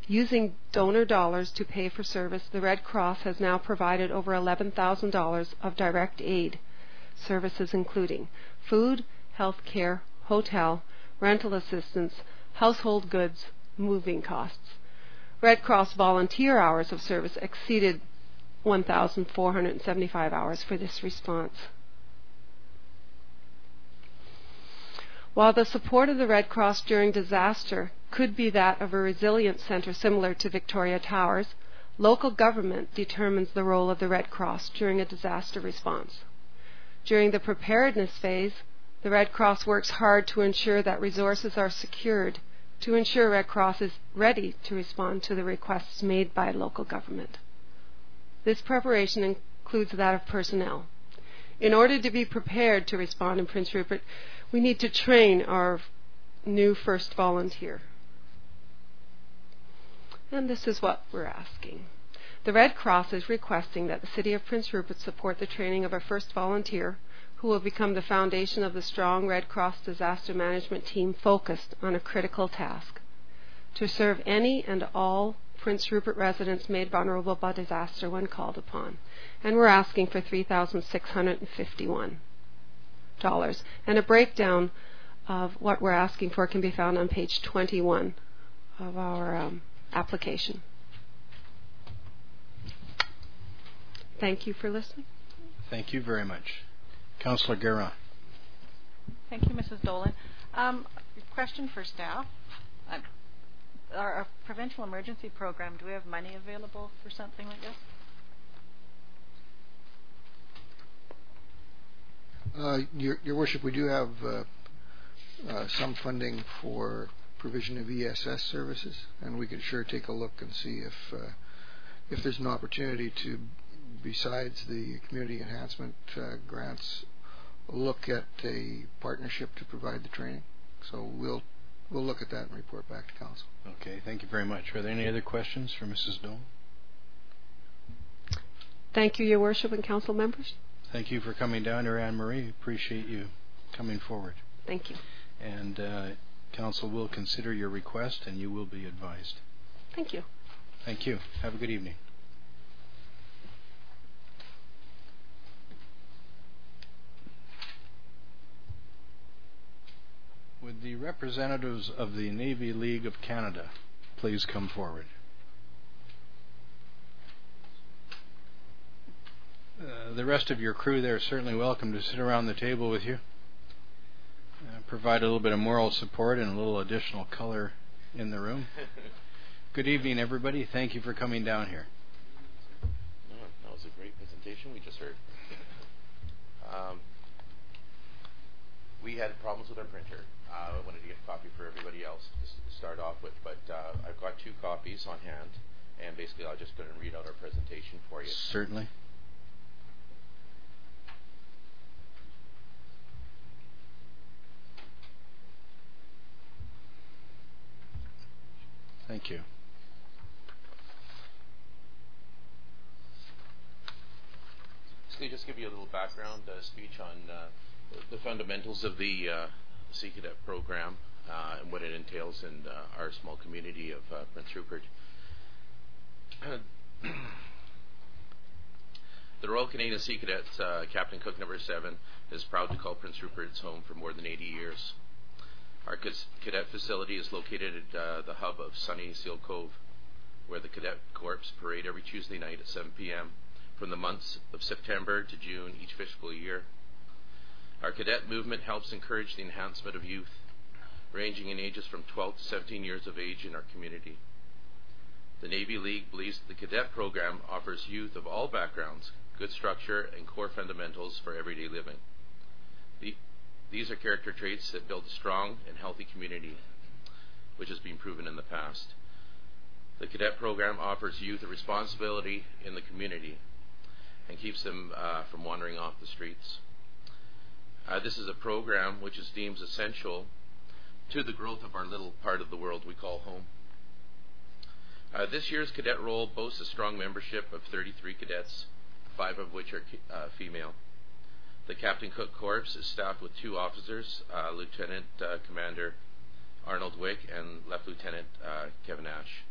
Using donor dollars to pay for service, the Red Cross has now provided over $11,000 of direct aid services, including food, health care, hotel, rental assistance, household goods, moving costs. Red Cross volunteer hours of service exceeded 1,475 hours for this response. While the support of the Red Cross during disaster could be that of a resilience center similar to Victoria Towers, local government determines the role of the Red Cross during a disaster response. During the preparedness phase, the Red Cross works hard to ensure that resources are secured to ensure Red Cross is ready to respond to the requests made by local government. This preparation includes that of personnel. In order to be prepared to respond in Prince Rupert, we need to train our new first volunteer. And this is what we're asking. The Red Cross is requesting that the City of Prince Rupert support the training of a first volunteer who will become the foundation of the strong Red Cross disaster management team focused on a critical task: to serve any and all Prince Rupert residents made vulnerable by disaster when called upon. And we're asking for $3,651. And a breakdown of what we're asking for can be found on page 21 of our application. Thank you for listening. Thank you very much. Councillor Guerin. Thank you, Mrs. Dolan. Question for staff. Our provincial emergency program, do we have money available for something like this? Your Worship, we do have some funding for provision of ESS services, and we could sure take a look and see if there's an opportunity to, besides the community enhancement grants, look at a partnership to provide the training. So we'll look at that and report back to Council. Okay, thank you very much. Are there any other questions for Mrs. Dolan? Thank you, Your Worship and Council members. Thank you for coming down here, Anne-Marie. Appreciate you coming forward. Thank you. And Council will consider your request and you will be advised. Thank you. Thank you. Have a good evening. Would the representatives of the Navy League of Canada please come forward? The rest of your crew there are certainly welcome to sit around the table with you. Provide a little bit of moral support and a little additional color in the room. Good evening, everybody. Thank you for coming down here. That was a great presentation we just heard. We had problems with our printer. I wanted to get a copy for everybody else to start off with, but I've got 2 copies on hand, and basically I'll just go and read out our presentation for you. Certainly. Thank you. Just give you a little background speech on the fundamentals of the Sea Cadet program and what it entails in our small community of Prince Rupert. The Royal Canadian Sea Cadets, Captain Cook No. 7, is proud to call Prince Rupert its home for more than 80 years. Our cadet facility is located at the hub of sunny Seal Cove, where the Cadet Corps parade every Tuesday night at 7 p.m. from the months of September to June each fiscal year. Our cadet movement helps encourage the enhancement of youth, ranging in ages from 12 to 17 years of age in our community. The Navy League believes that the cadet program offers youth of all backgrounds good structure and core fundamentals for everyday living. These are character traits that build a strong and healthy community, which has been proven in the past. The cadet program offers youth a responsibility in the community and keeps them from wandering off the streets. This is a program which is deemed essential to the growth of our little part of the world we call home. This year's cadet roll boasts a strong membership of 33 cadets, 5 of which are female. The Captain Cook Corps is staffed with 2 officers, Lieutenant Commander Arnold Wick and Left Lieutenant Kevin Ash.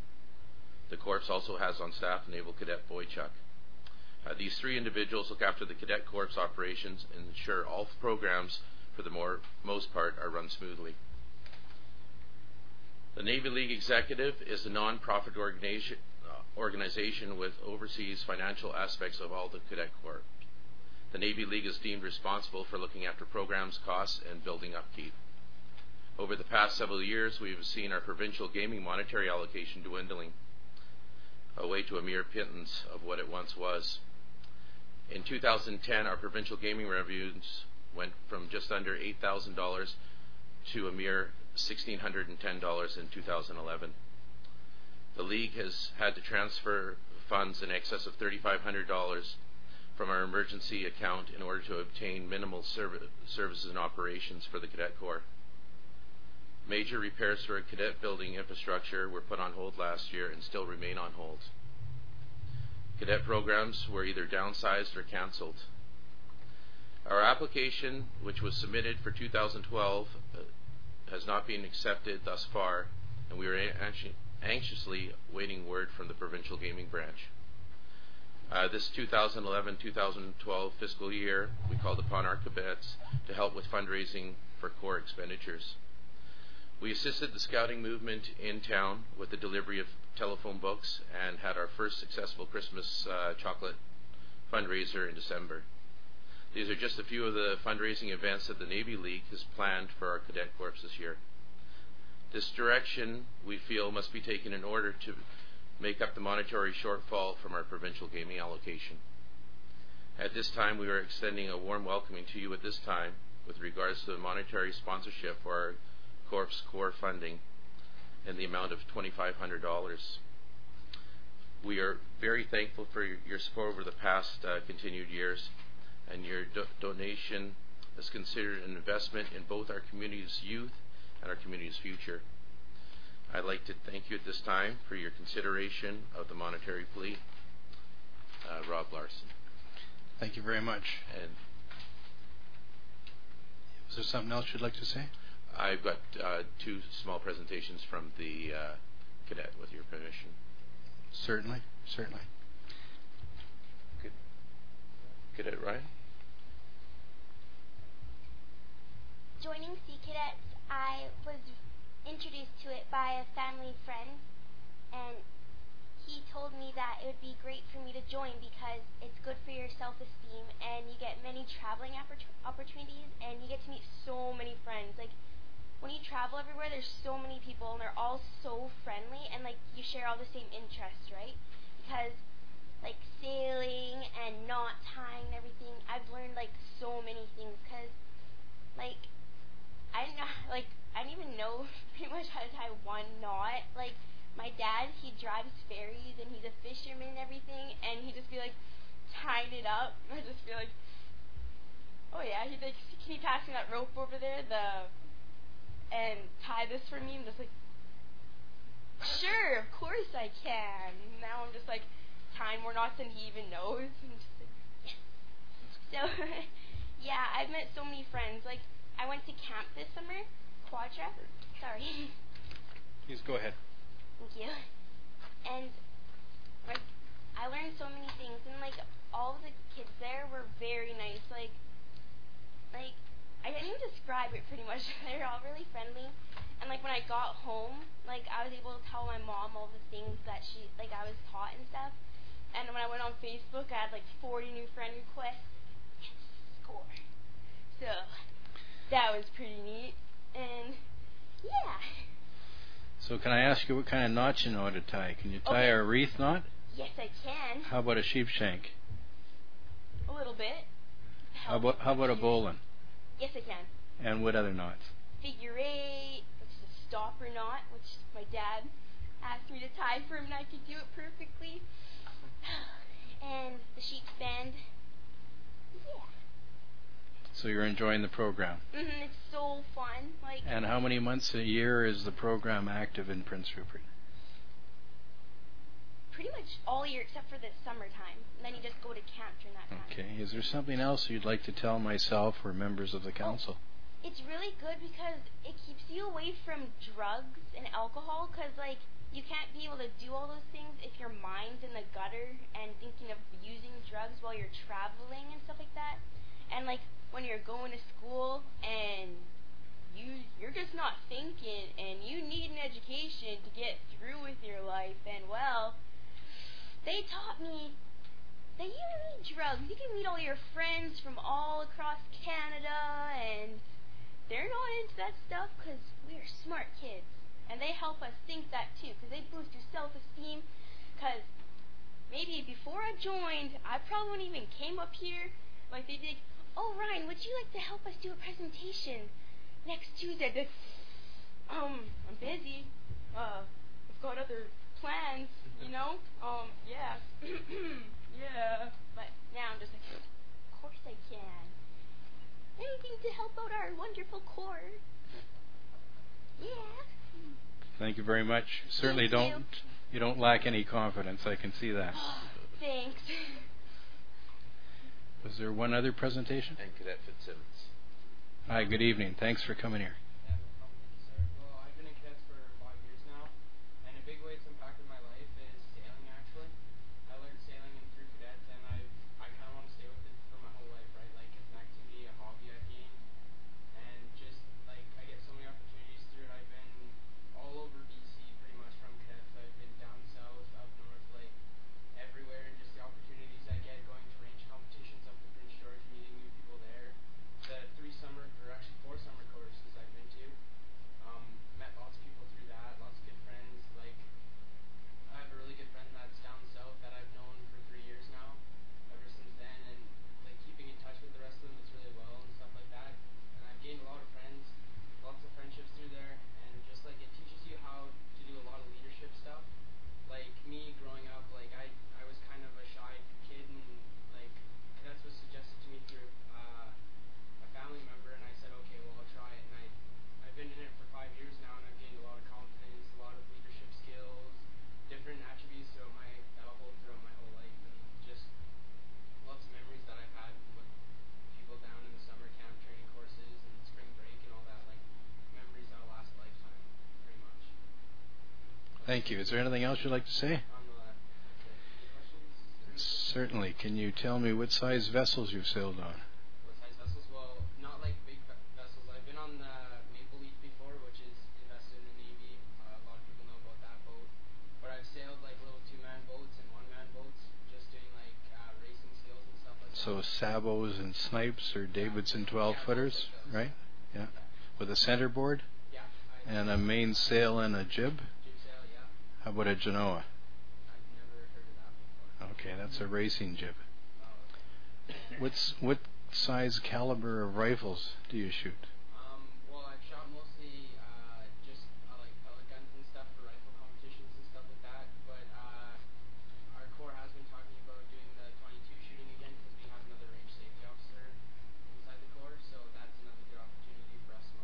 The Corps also has on staff Naval Cadet Boychuk. These 3 individuals look after the Cadet Corps operations and ensure all programs, for the most part, are run smoothly. The Navy League Executive is a non-profit organization which oversees financial aspects of all the Cadet Corps. The Navy League is deemed responsible for looking after programs, costs, and building upkeep. Over the past several years, we've seen our provincial gaming monetary allocation dwindling away to a mere pittance of what it once was. In 2010, our provincial gaming revenues went from just under $8,000 to a mere $1,610 in 2011. The League has had to transfer funds in excess of $3,500 from our emergency account in order to obtain minimal services and operations for the Cadet Corps. Major repairs to our cadet building infrastructure were put on hold last year and still remain on hold. Cadet programs were either downsized or cancelled. Our application, which was submitted for 2012, has not been accepted thus far, and we are anxiously waiting word from the provincial gaming branch. This 2011-2012 fiscal year, we called upon our cadets to help with fundraising for Corps expenditures. We assisted the scouting movement in town with the delivery of telephone books and had our first successful Christmas chocolate fundraiser in December. These are just a few of the fundraising events that the Navy League has planned for our Cadet Corps this year. This direction, we feel, must be taken in order to make up the monetary shortfall from our provincial gaming allocation. At this time, we are extending a warm welcoming to you at this time with regards to the monetary sponsorship for our Corps funding in the amount of $2,500. We are very thankful for your support over the past continued years, and your donation is considered an investment in both our community's youth and our community's future. I'd like to thank you at this time for your consideration of the monetary plea. Rob Larson. Thank you very much. And is there something else you'd like to say? I've got two small presentations from the cadet, with your permission. Certainly, certainly. Good. Cadet Ryan? Joining Sea Cadets, I was introduced to it by a family friend, and he told me that it would be great for me to join because it's good for your self-esteem, and you get many traveling opportunities, and you get to meet so many friends. Like, when you travel everywhere, there's so many people, and they're all so friendly, and like you share all the same interests, right? Because like sailing and knot tying and everything, I've learned like so many things. Because like I didn't even know pretty much how to tie one knot. Like my dad, he drives ferries and he's a fisherman and everything, and he'd just be like tying it up. I'd just be like, oh yeah, he'd like, can you pass me that rope over there? And tie this for me. I'm just like, sure, of course I can. Now I'm just like tying more knots than he even knows. And just like, yes. So, yeah, I've met so many friends. Like, I went to camp this summer, Quadra. Sorry. Please go ahead. Thank you. And like, I learned so many things, and like all of the kids there were very nice. Like. I can't even describe it pretty much. They were all really friendly. And like when I got home, like I was able to tell my mom all the things that I was taught and stuff. And when I went on Facebook, I had like 40 new friend requests. Yes, score. So that was pretty neat. And yeah. So can I ask you what kind of knots you know how to tie? Can you tie a wreath knot? Yes, I can. How about a sheepshank? A little bit. How about a bowline? Yes, I can. And what other knots? Figure 8, which is a stopper knot, which my dad asked me to tie for him, and I could do it perfectly. And the sheep's bend. Yeah. So you're enjoying the program? It's so fun. Like. And how many months a year is the program active in Prince Rupert? Pretty much all year except for the summertime. And then you just go to camp during that time. Okay. Is there something else you'd like to tell myself or members of the council? It's really good because it keeps you away from drugs and alcohol, because like you can't be able to do all those things if your mind's in the gutter and thinking of using drugs while you're traveling and stuff like that. And like when you're going to school and you're just not thinking and you need an education to get through with your life, and well, they taught me that you don't need drugs. You can meet all your friends from all across Canada, and they're not into that stuff because we're they're smart kids. And they help us think that too, because they boost your self-esteem. Because maybe before I joined, I probably wouldn't even came up here. Like they'd be like, oh, Ryan, would you like to help us do a presentation next Tuesday? I'd be like, I'm busy. I've got other plans, you know? Yeah. Yeah. But now I'm just like, of course I can. Anything to help out our wonderful Corps. Yeah. Thank you very much. Certainly you don't lack any confidence. I can see that. Thanks. Was there one other presentation? And Cadet Fitzsimmons. Hi, good evening. Thanks for coming here. Well, I've been in cadets for 5 years now, and a big way it's impacted my life is sailing, actually. I learned sailing through cadets, and I kind of want to stay with it for my whole life, right? Like, it's an activity, a hobby I've gained, and just, like, I get so many opportunities through it. I've been all over BC, pretty much, from cadets. I've been down south, up north, like, everywhere, and just the opportunities I get going to range competitions up in Prince George, meeting new people there. The 4 summer courses I've been to, met lots of people through that, lots of good friends. Like, I have a really good friend that's down south that I've known for 3 years now, ever since then, and like keeping in touch with the rest of them is really well and stuff like that. And I've gained a lot of friends, lots of friendships through there, and just like it teaches you how to do a lot of leadership stuff. Like me growing up, like I was kind of a shy kid, and like cadets was suggested to me through a family member, and I said, okay, well, I'll try it. And I've been in it for 5 years now, and I've gained a lot of confidence, a lot of leadership skills, different attributes that'll hold throughout my whole life, and just lots of memories that I've had with people down in the summer camp training courses and spring break and all that, like memories that'll last a lifetime, pretty much. Thank you. Is there anything else you'd like to say? Any questions? Certainly. Can you tell me what size vessels you've sailed on? What size vessels? Well, not like big vessels. I've been on the Maple Leaf before, which is invested in the Navy. A lot of people know about that boat. But I've sailed like little 2-man boats and 1-man boats, just doing like racing skills and stuff like that. So Sabos and Snipes or Davidson 12-footers, right? Yeah. With a centerboard Yeah. and a mainsail and a jib? Jib sail, yeah. How about a Genoa? I've never heard of that before. Okay, that's a racing jib. Oh, okay. What size caliber of rifles do you shoot? Well, I've shot mostly just like pellet guns and stuff for rifle competitions and stuff like that. But our Corps has been talking about doing the 22 shooting again because we have another range safety officer inside the Corps. So that's another good opportunity for us to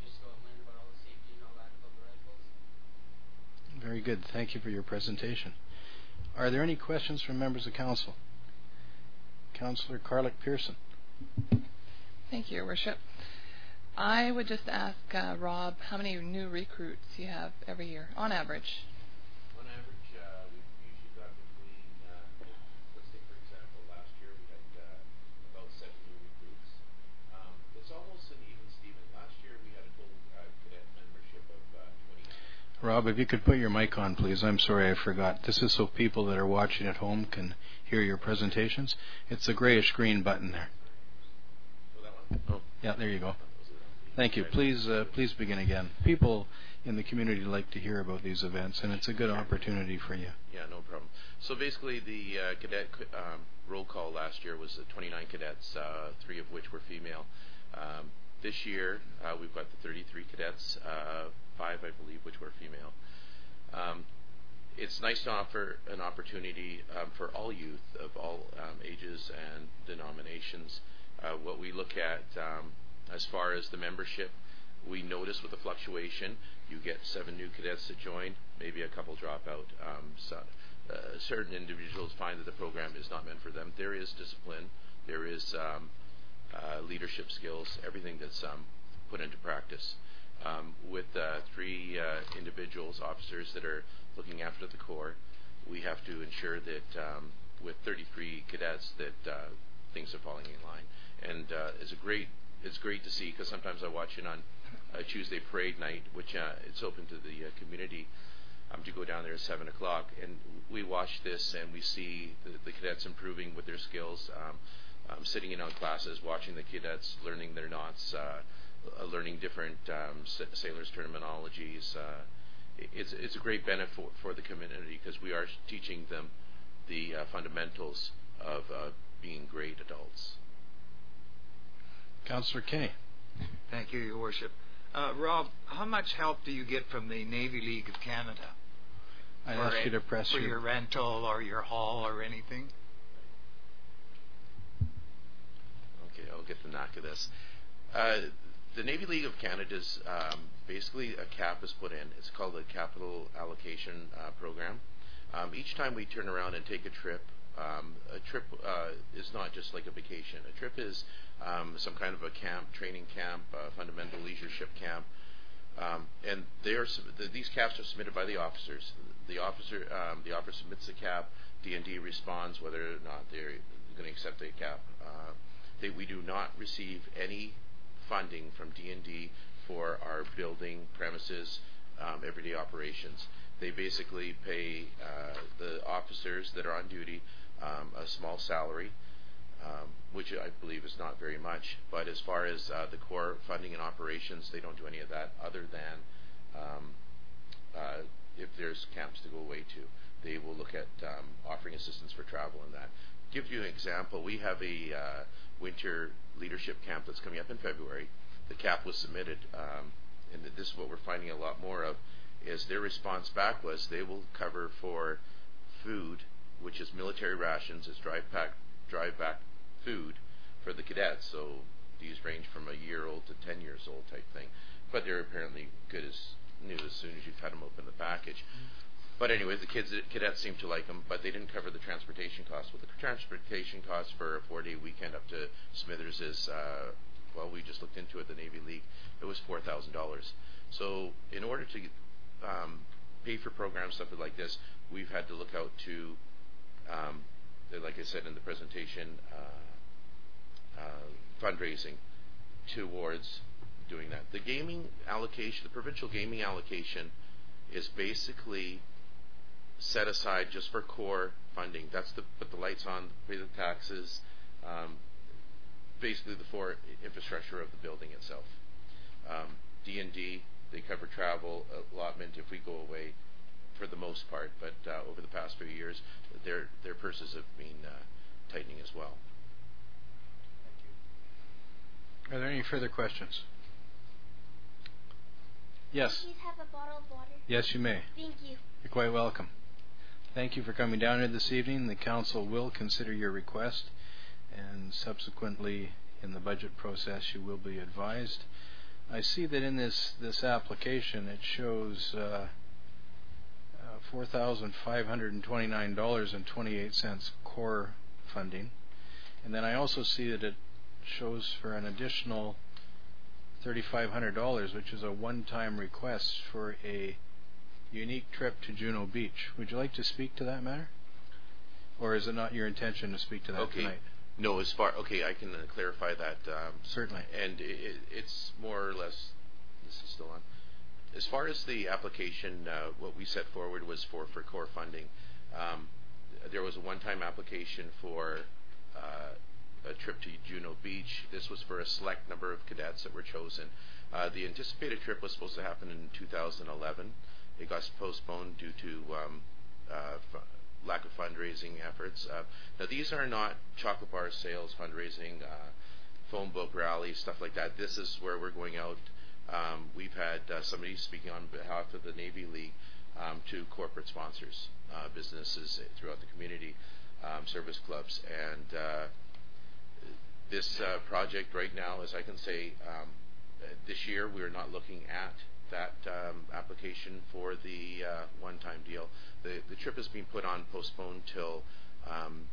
just go and learn about all the safety and all that about the rifles. Very good. Thank you for your presentation. Are there any questions from members of council? Councillor Carlick Pearson. Thank you, Your Worship. I would just ask Rob how many new recruits you have every year, on average. On average, we've usually got between, let's take for example, last year we had about 7 new recruits. It's almost an even Steven. Last year we had a total cadet membership of 29. Rob, if you could put your mic on, please. I'm sorry, I forgot. This is so people that are watching at home can hear your presentations. It's the grayish-green button there. Oh, that one? Oh. Yeah, there you go. Thank you. Please begin again. People in the community like to hear about these events, and it's a good opportunity for you. Yeah, no problem. So basically, the cadet roll call last year was 29 cadets, 3 of which were female. This year, we've got the 33 cadets, 5, I believe, which were female. It's nice to offer an opportunity for all youth of all ages and denominations. What we look at as far as the membership, we notice with the fluctuation, you get 7 new cadets that join, maybe a couple drop out. Certain individuals find that the program is not meant for them. There is discipline, there is leadership skills, everything that's put into practice. With 3 individuals, officers that are looking after the Corps, we have to ensure that with 33 cadets that things are falling in line. And it's great to see, because sometimes I watch it on Tuesday parade night, which it's open to the community to go down there at 7 o'clock, and we watch this and we see the cadets improving with their skills, sitting in on classes, watching the cadets learning their knots, learning different sailors' terminologies. It's a great benefit for the community because we are teaching them the fundamentals of being great adults. Councillor Kinney. Thank you, Your Worship. Rob, how much help do you get from the Navy League of Canada? I'd ask you to press for your rental or your hall or anything? Okay, I'll get the knack of this. The Navy League of Canada's basically a cap is put in. It's called the Capital Allocation Program. Each time we turn around and take a trip is not just like a vacation. A trip is some kind of a camp, training camp, fundamental leadership camp, and these caps are submitted by the officers. The officer submits the cap. D&D responds whether or not they're going to accept the cap. We do not receive any funding from D&D for our building, premises, everyday operations. They basically pay the officers that are on duty a small salary, which I believe is not very much. But as far as the core funding and operations, they don't do any of that other than if there's camps to go away to. They will look at offering assistance for travel and that. To give you an example, we have a winter leadership camp that's coming up in February. The cap was submitted, and this is what we're finding a lot more of, is their response back was they will cover for food, which is military rations, is drive back food for the cadets. So these range from a year old to 10 years old type thing. But they're apparently good as new as soon as you cut them open the package. But anyway, the cadets seem to like them, but they didn't cover the transportation costs. Well, the transportation costs for a 4-day weekend up to Smithers is, well, we just looked into it, the Navy League, it was $4,000. So in order to pay for programs, stuff like this, we've had to look out to, like I said in the presentation, fundraising towards doing that. The gaming allocation, the provincial gaming allocation, is basically set aside just for core funding. That's to put the lights on, pay the taxes, basically the for infrastructure of the building itself. D&D, they cover travel allotment if we go away for the most part, but over the past few years, their purses have been tightening as well. Thank you. Are there any further questions? Yes. Please have a bottle of water. Yes, you may. Thank you. You're quite welcome. Thank you for coming down here this evening. The council will consider your request, and subsequently in the budget process you will be advised. I see that in this application it shows $4,529.28 core funding, and then I also see that it shows for an additional $3,500, which is a one-time request for a unique trip to Juno Beach. Would you like to speak to that matter? Or is it not your intention to speak to that tonight? No, I can clarify that. Certainly. And it's more or less, this is still on. As far as the application, what we set forward was for core funding. There was a one-time application for a trip to Juno Beach. This was for a select number of cadets that were chosen. The anticipated trip was supposed to happen in 2011. It got postponed due to lack of fundraising efforts. Now these are not chocolate bar sales, fundraising, phone book rallies, stuff like that. This is where we're going out. We've had somebody speaking on behalf of the Navy League to corporate sponsors, businesses throughout the community, service clubs, and this project right now, as I can say, this year we're not looking at that application for the one-time deal. The trip has been postponed till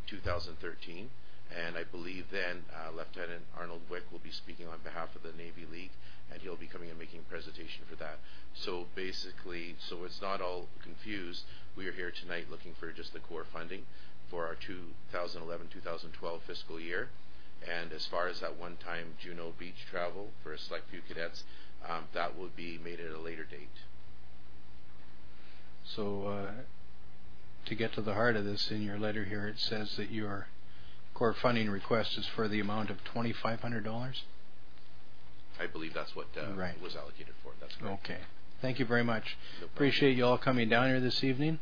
2013, and I believe then Lieutenant Arnold Wick will be speaking on behalf of the Navy League, and he'll be coming and making a presentation for that. So basically, so it's not all confused, we are here tonight looking for just the core funding for our 2011-2012 fiscal year. And as far as that one-time Juno Beach travel for a select few cadets, that will be made at a later date. So to get to the heart of this, in your letter here it says that your core funding request is for the amount of $2,500? I believe that's what Right. was allocated for. That's correct. Okay. Thank you very much. No problem. Appreciate you all coming down here this evening,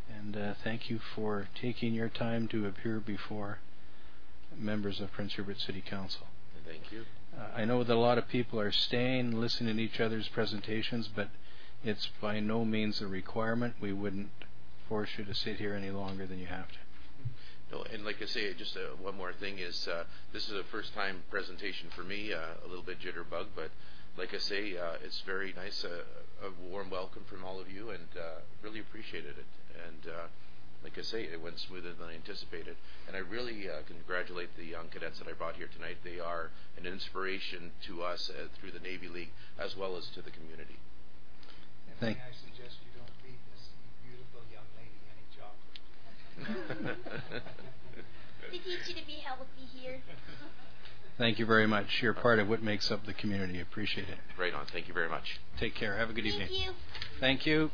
and thank you for taking your time to appear before members of Prince Rupert City Council. Thank you. I know that a lot of people are staying, listening to each other's presentations, but it's by no means a requirement. We wouldn't force you to sit here any longer than you have to. No, and like I say, just one more thing is this is a first-time presentation for me, a little bit jitterbug, but like I say, it's very nice, a warm welcome from all of you, and really appreciated it. And like I say, it went smoother than I anticipated. And I really congratulate the young cadets that I brought here tonight. They are an inspiration to us through the Navy League as well as to the community. And I suggest you don't feed this beautiful young lady any chocolate. They teach you to be healthy here. Thank you very much. You're part of what makes up the community. Appreciate it. Right on. Thank you very much. Take care. Have a good evening. Thank you. Thank you.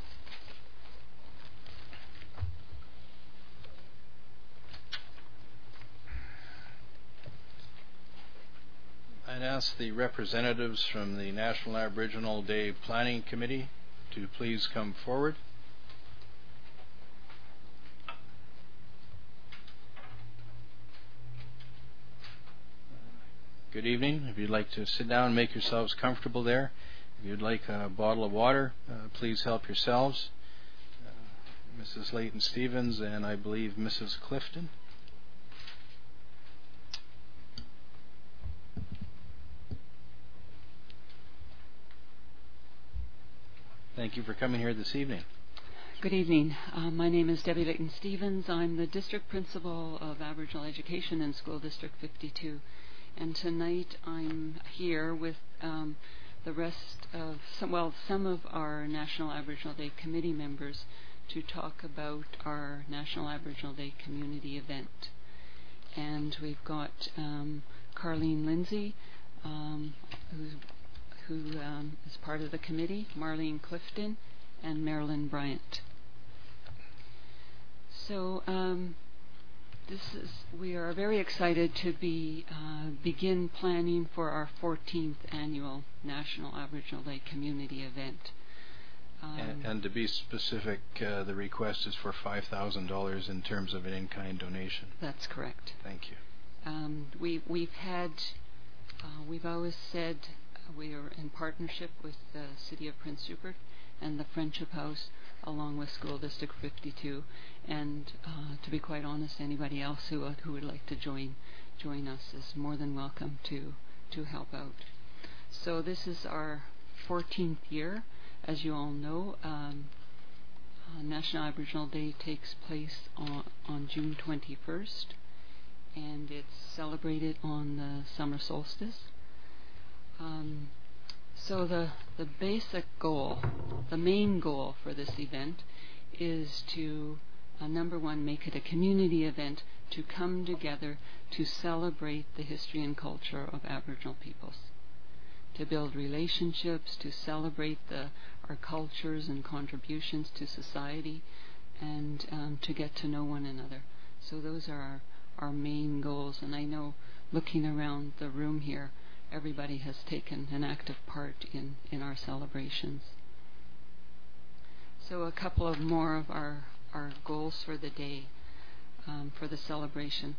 I'd ask the representatives from the National Aboriginal Day Planning Committee to please come forward. Good evening. If you'd like to sit down and make yourselves comfortable there. If you'd like a bottle of water, please help yourselves. Mrs. Leighton Stevens and I believe Mrs. Clifton. Thank you for coming here this evening. Good evening. My name is Debbie Leighton Stevens. I'm the District Principal of Aboriginal Education in School District 52. And tonight I'm here with the rest of, some of our National Aboriginal Day Committee members to talk about our National Aboriginal Day Community event. And we've got Carleen Lindsay, who is part of the committee, Marlene Clifton, and Marilyn Bryant. So we are very excited to begin planning for our 14th annual National Aboriginal Day Community event. And to be specific, the request is for $5,000 in terms of an in-kind donation. That's correct. Thank you. We've always said we are in partnership with the City of Prince Rupert and the Friendship House, along with School District 52. And to be quite honest, anybody else who would like to join us is more than welcome to help out. So this is our 14th year. As you all know, National Aboriginal Day takes place on June 21st, and it's celebrated on the summer solstice. So the basic goal, the main goal for this event is to, number one, make it a community event to come together to celebrate the history and culture of Aboriginal peoples, to build relationships, to celebrate our cultures and contributions to society, and to get to know one another. So those are our main goals. And I know, looking around the room here, everybody has taken an active part in our celebrations. So a couple of more of our goals for the day, for the celebration: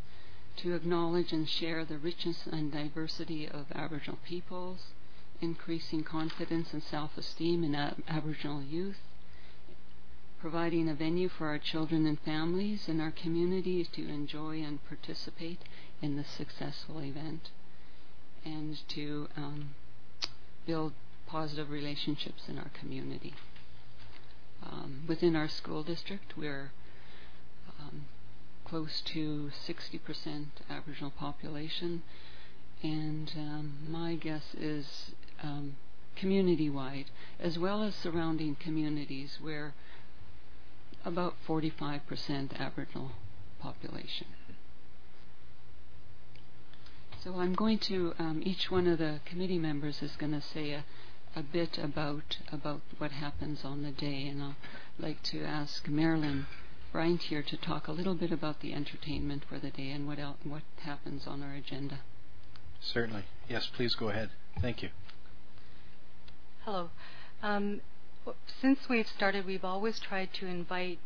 to acknowledge and share the richness and diversity of Aboriginal peoples, increasing confidence and self-esteem in Aboriginal youth, providing a venue for our children and families in our communities to enjoy and participate in this successful event, and to build positive relationships in our community. Within our school district, we're close to 60% Aboriginal population, and my guess is community-wide, as well as surrounding communities, we're about 45% Aboriginal population. So I'm going to, each one of the committee members is going to say a bit about what happens on the day, and I'll like to ask Marilyn Bryant here to talk a little bit about the entertainment for the day and what happens on our agenda. Certainly. Yes, please go ahead. Thank you. Hello. Since we've started, we've always tried to invite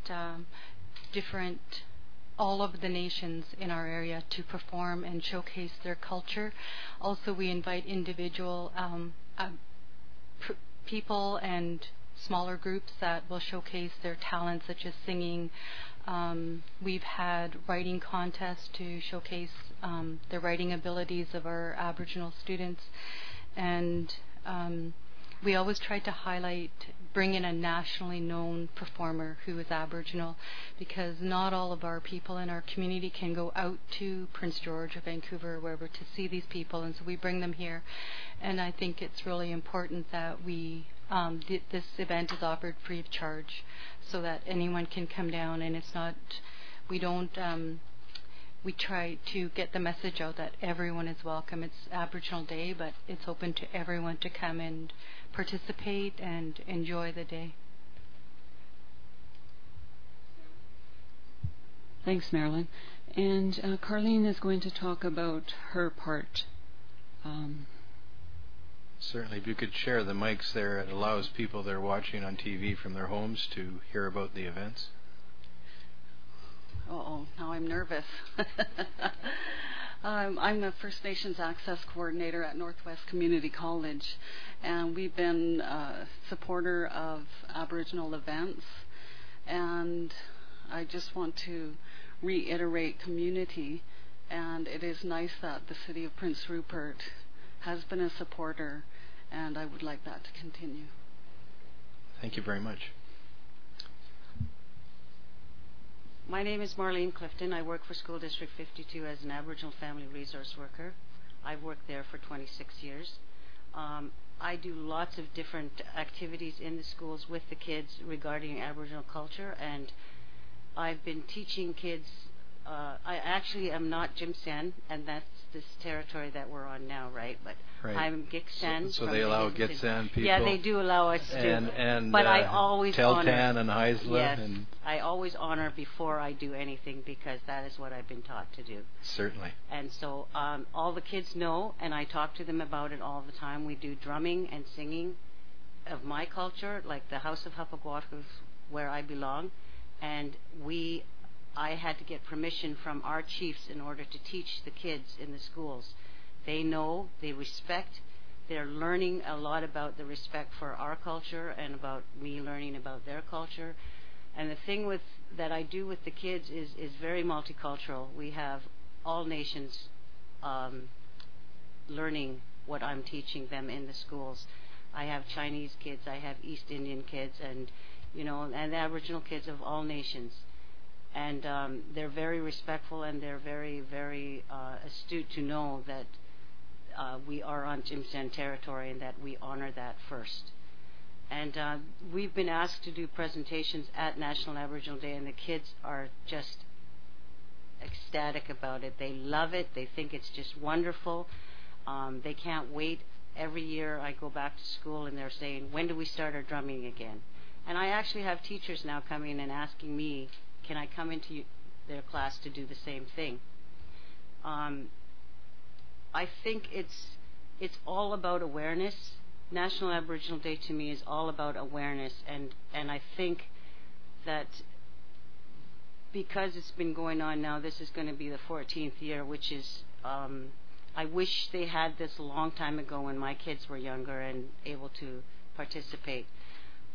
all of the nations in our area to perform and showcase their culture. Also, we invite individual people and smaller groups that will showcase their talents, such as singing. We've had writing contests to showcase the writing abilities of our Aboriginal students, and we always try to bring in a nationally known performer who is Aboriginal, because not all of our people in our community can go out to Prince George or Vancouver or wherever to see these people, and so we bring them here. And I think it's really important that this event is offered free of charge, so that anyone can come down, and we try to get the message out that everyone is welcome. It's Aboriginal Day, but it's open to everyone to come and participate and enjoy the day. Thanks, Marilyn. And Carlene is going to talk about her part. Certainly, if you could share the mics there, it allows people that are watching on TV from their homes to hear about the events. Uh-oh, now I'm nervous. I'm the First Nations Access Coordinator at Northwest Community College, and we've been a supporter of Aboriginal events, and I just want to reiterate community, and it is nice that the City of Prince Rupert has been a supporter, and I would like that to continue. Thank you very much. My name is Marlene Clifton. I work for School District 52 as an Aboriginal Family Resource Worker. I've worked there for 26 years. I do lots of different activities in the schools with the kids regarding Aboriginal culture, and I've been teaching kids. I actually am not Jimsen, and that's this territory that we're on now, right? But right. I'm Gitxsan. So they allow Gitxsan people. Yeah, they do allow us to. And but I always Teltan and Haisla. Yes, and I always honor before I do anything, because that is what I've been taught to do. Certainly. And so all the kids know, and I talk to them about it all the time. We do drumming and singing of my culture, like the House of Hapagwatkas, where I belong, and I had to get permission from our chiefs in order to teach the kids in the schools. They know, they respect, they're learning a lot about the respect for our culture and about me learning about their culture. And the thing that I do with the kids is very multicultural. We have all nations learning what I'm teaching them in the schools. I have Chinese kids, I have East Indian kids, and Aboriginal kids of all nations. And they're very respectful, and they're very, very astute to know that we are on Jimsen territory and that we honor that first. And we've been asked to do presentations at National Aboriginal Day, and the kids are just ecstatic about it. They love it. They think it's just wonderful. They can't wait. Every year I go back to school, and they're saying, when do we start our drumming again? And I actually have teachers now coming and asking me, can I come into their class to do the same thing? I think it's all about awareness. National Aboriginal Day to me is all about awareness, and I think that because it's been going on now, this is going to be the 14th year, which is, I wish they had this a long time ago when my kids were younger and able to participate.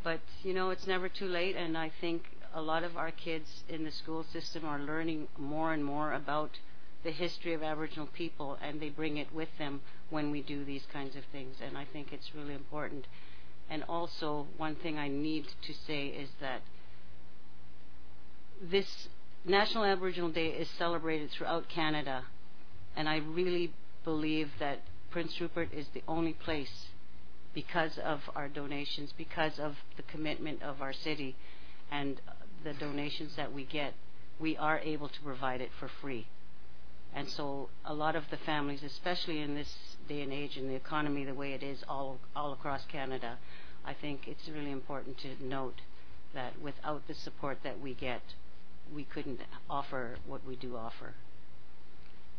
But, it's never too late, and I think a lot of our kids in the school system are learning more and more about the history of Aboriginal people, and they bring it with them when we do these kinds of things, and I think it's really important. And also, one thing I need to say is that this National Aboriginal Day is celebrated throughout Canada, and I really believe that Prince Rupert is the only place, because of our donations, because of the commitment of our city and the donations that we get, we are able to provide it for free. And so a lot of the families, especially in this day and age and the economy the way it is all across Canada, I think it's really important to note that without the support that we get, we couldn't offer what we do offer.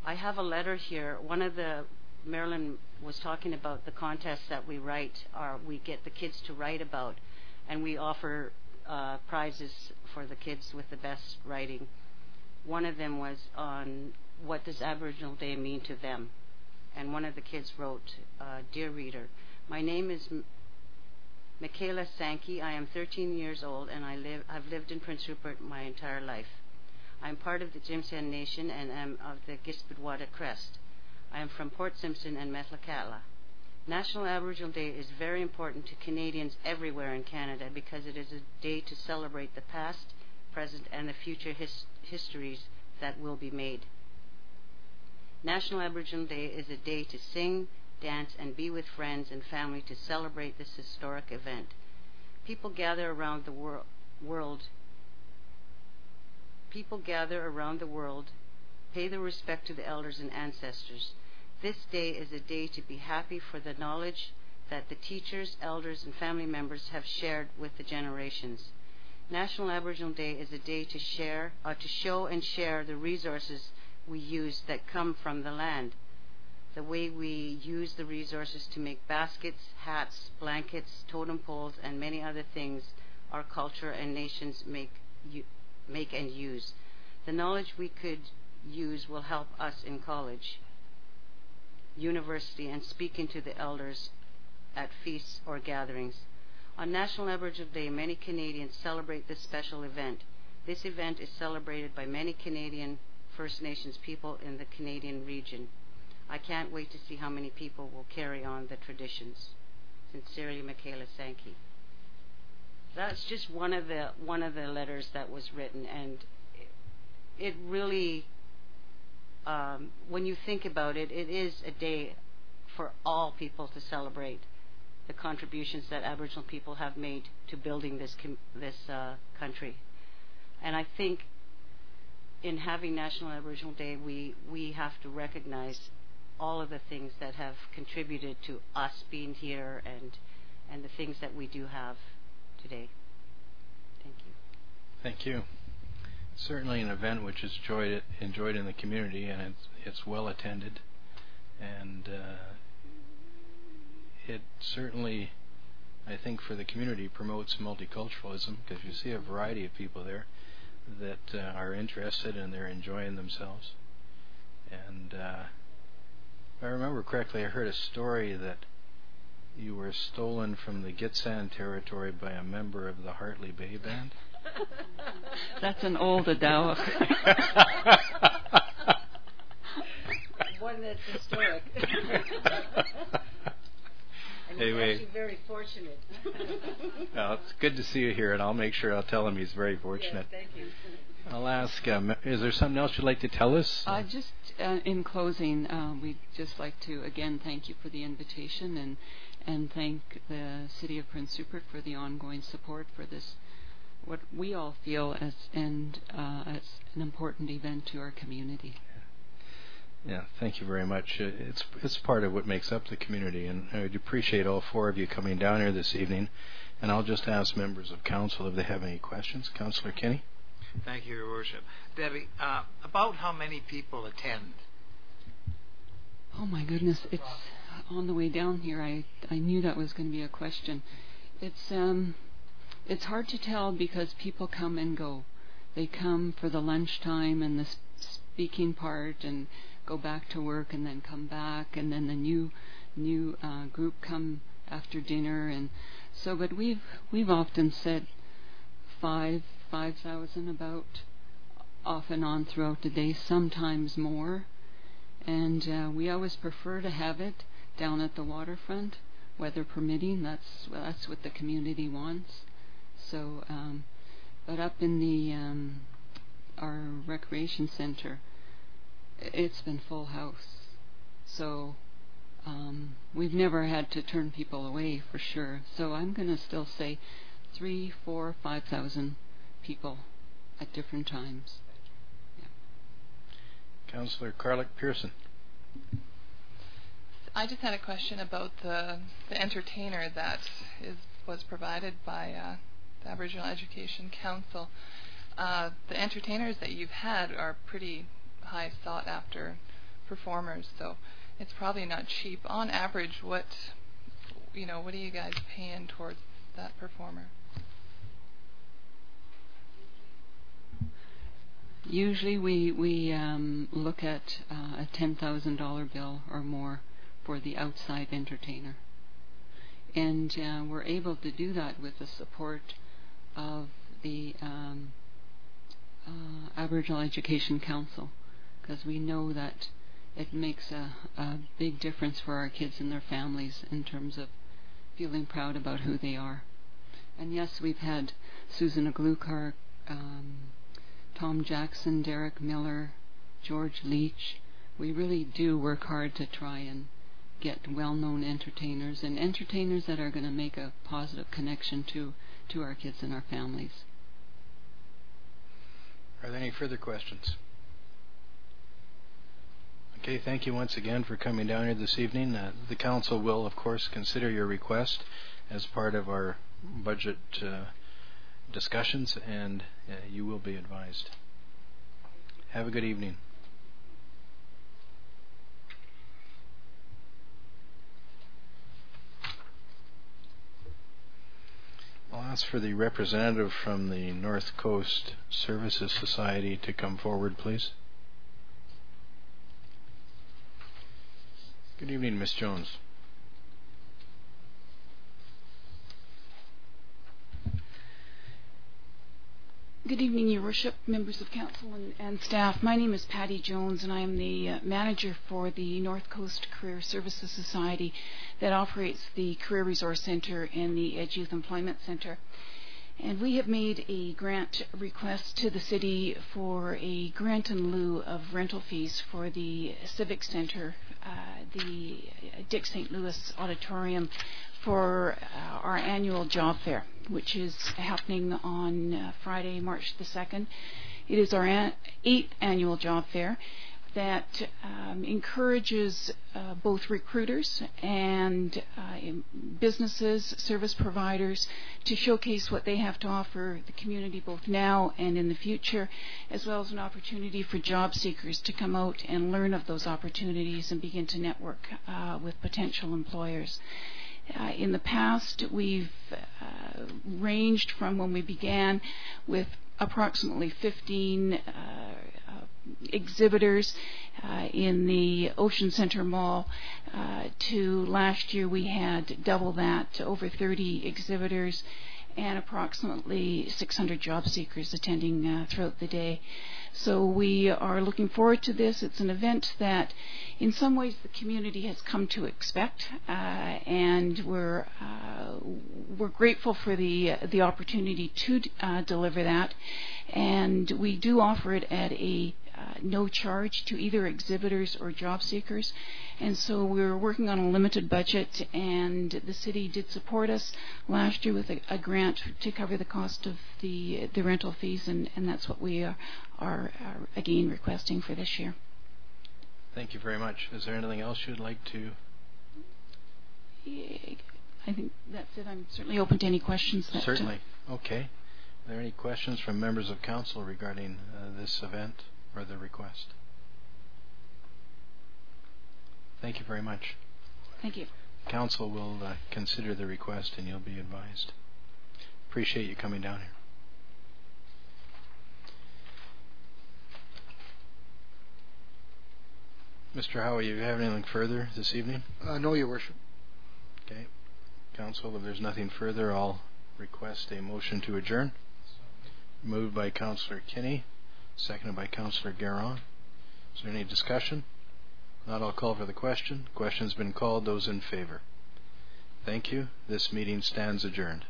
I have a letter here. One of the Marilyn was talking about the contests that we write, we get the kids to write about, and we offer prizes for the kids with the best writing. One of them was on what does Aboriginal Day mean to them, and one of the kids wrote, "Dear reader, my name is Michaela Sankey. I am 13 years old, and I've lived in Prince Rupert my entire life. I am part of the Tsimshian Nation and am of the Gisbudwada Crest. I am from Port Simpson and Metlakatla. National Aboriginal Day is very important to Canadians everywhere in Canada because it is a day to celebrate the past, present, and the future histories that will be made. National Aboriginal Day is a day to sing, dance, and be with friends and family to celebrate this historic event. People gather around the world, pay their respect to the elders and ancestors. This day is a day to be happy for the knowledge that the teachers, elders, and family members have shared with the generations. National Aboriginal Day is a day to show and share the resources we use that come from the land. The way we use the resources to make baskets, hats, blankets, totem poles, and many other things our culture and nations make and use. The knowledge we could use will help us in college, university, and speaking to the elders at feasts or gatherings. On National Aboriginal Day, many Canadians celebrate this special event. This event is celebrated by many Canadian First Nations people in the Canadian region. I can't wait to see how many people will carry on the traditions. Sincerely, Michaela Sankey. That's just one of the letters that was written, and it really, when you think about it, it is a day for all people to celebrate the contributions that Aboriginal people have made to building this country. And I think in having National Aboriginal Day, we have to recognize all of the things that have contributed to us being here and the things that we do have today. Thank you. Thank you. Certainly an event which is enjoyed in the community, and it's well attended, and it certainly, I think, for the community promotes multiculturalism, because you see a variety of people there that are interested and they're enjoying themselves. And if I remember correctly, I heard a story that you were stolen from the Gitxsan territory by a member of the Hartley Bay Band. That's an old Adawa. One that's historic. And Anyway, he's actually very fortunate. Well, it's good to see you here, and I'll make sure I'll tell him he's very fortunate. Yes, thank you. I'll ask, is there something else you'd like to tell us? Just in closing, we'd just like to again thank you for the invitation and thank the City of Prince Rupert for the ongoing support for this, what we all feel as an important event to our community. Yeah, thank you very much. It's part of what makes up the community, and I would appreciate all four of you coming down here this evening. And I'll just ask members of council if they have any questions. Councillor Kinney. Thank you, Your Worship. Debbie, about how many people attend? Oh my goodness, it's on the way down here. I knew that was going to be a question. It's hard to tell because people come and go. They come for the lunchtime and the speaking part and go back to work and then come back, and then the new group come after dinner, and so. But we've often said 5,000 about, off and on throughout the day, sometimes more, and we always prefer to have it down at the waterfront, weather permitting. That's what the community wants. So, but up in the our recreation center, it's been full house. So we've never had to turn people away for sure. So I'm going to still say 3,000, 4,000, 5,000 people at different times. Yeah. Councillor Carlick Pearson. I just had a question about the entertainer that was provided by the Aboriginal Education Council. The entertainers that you've had are pretty high sought after performers, so it's probably not cheap. On average, what are you guys paying towards that performer? Usually we look at a $10,000 bill or more for the outside entertainer. And we're able to do that with the support of the Aboriginal Education Council, because we know that it makes a big difference for our kids and their families in terms of feeling proud about who they are. And yes, we've had Susan Aglukar, Tom Jackson, Derek Miller, George Leach. We really do work hard to try and get well-known entertainers and entertainers that are going to make a positive connection to our kids and our families. Are there any further questions? Okay, thank you once again for coming down here this evening. The council will, of course, consider your request as part of our budget discussions, and you will be advised. Have a good evening. I'll ask for the representative from the North Coast Services Society to come forward, please. Good evening, Ms. Jones. Good evening, Your Worship, members of council and staff. My name is Patty Jones, and I am the manager for the North Coast Career Services Society that operates the Career Resource Centre and the Edge Youth Employment Centre. And we have made a grant request to the city for a grant in lieu of rental fees for the Civic Centre, the Dick St. Louis Auditorium, for our annual job fair, which is happening on Friday, March the 2nd. It is our 8th annual job fair that encourages both recruiters and businesses, service providers to showcase what they have to offer the community both now and in the future, as well as an opportunity for job seekers to come out and learn of those opportunities and begin to network with potential employers. In the past, we've ranged from when we began with approximately 15 exhibitors in the Ocean Center Mall to last year we had double that, to over 30 exhibitors and approximately 600 job seekers attending throughout the day. So we are looking forward to this. It's an event that in some ways the community has come to expect, and we're grateful for the opportunity to deliver that. And we do offer it at a no charge to either exhibitors or job seekers. And so we're working on a limited budget, and the city did support us last year with a grant to cover the cost of the rental fees, and that's what we are again requesting for this year. Thank you very much. Is there anything else you'd like to? I think that's it. I'm certainly open to any questions. Certainly. Okay. Are there any questions from members of council regarding this event or the request? Thank you very much. Thank you. Council will consider the request, and you'll be advised. Appreciate you coming down here. Mr. Howe, you have anything further this evening? No, Your Worship. Okay. Council, if there's nothing further, I'll request a motion to adjourn. Moved by Councillor Kinney, seconded by Councillor Guerin. Is there any discussion? Not, I'll call for the question. Question's been called. Those in favor? Thank you. This meeting stands adjourned.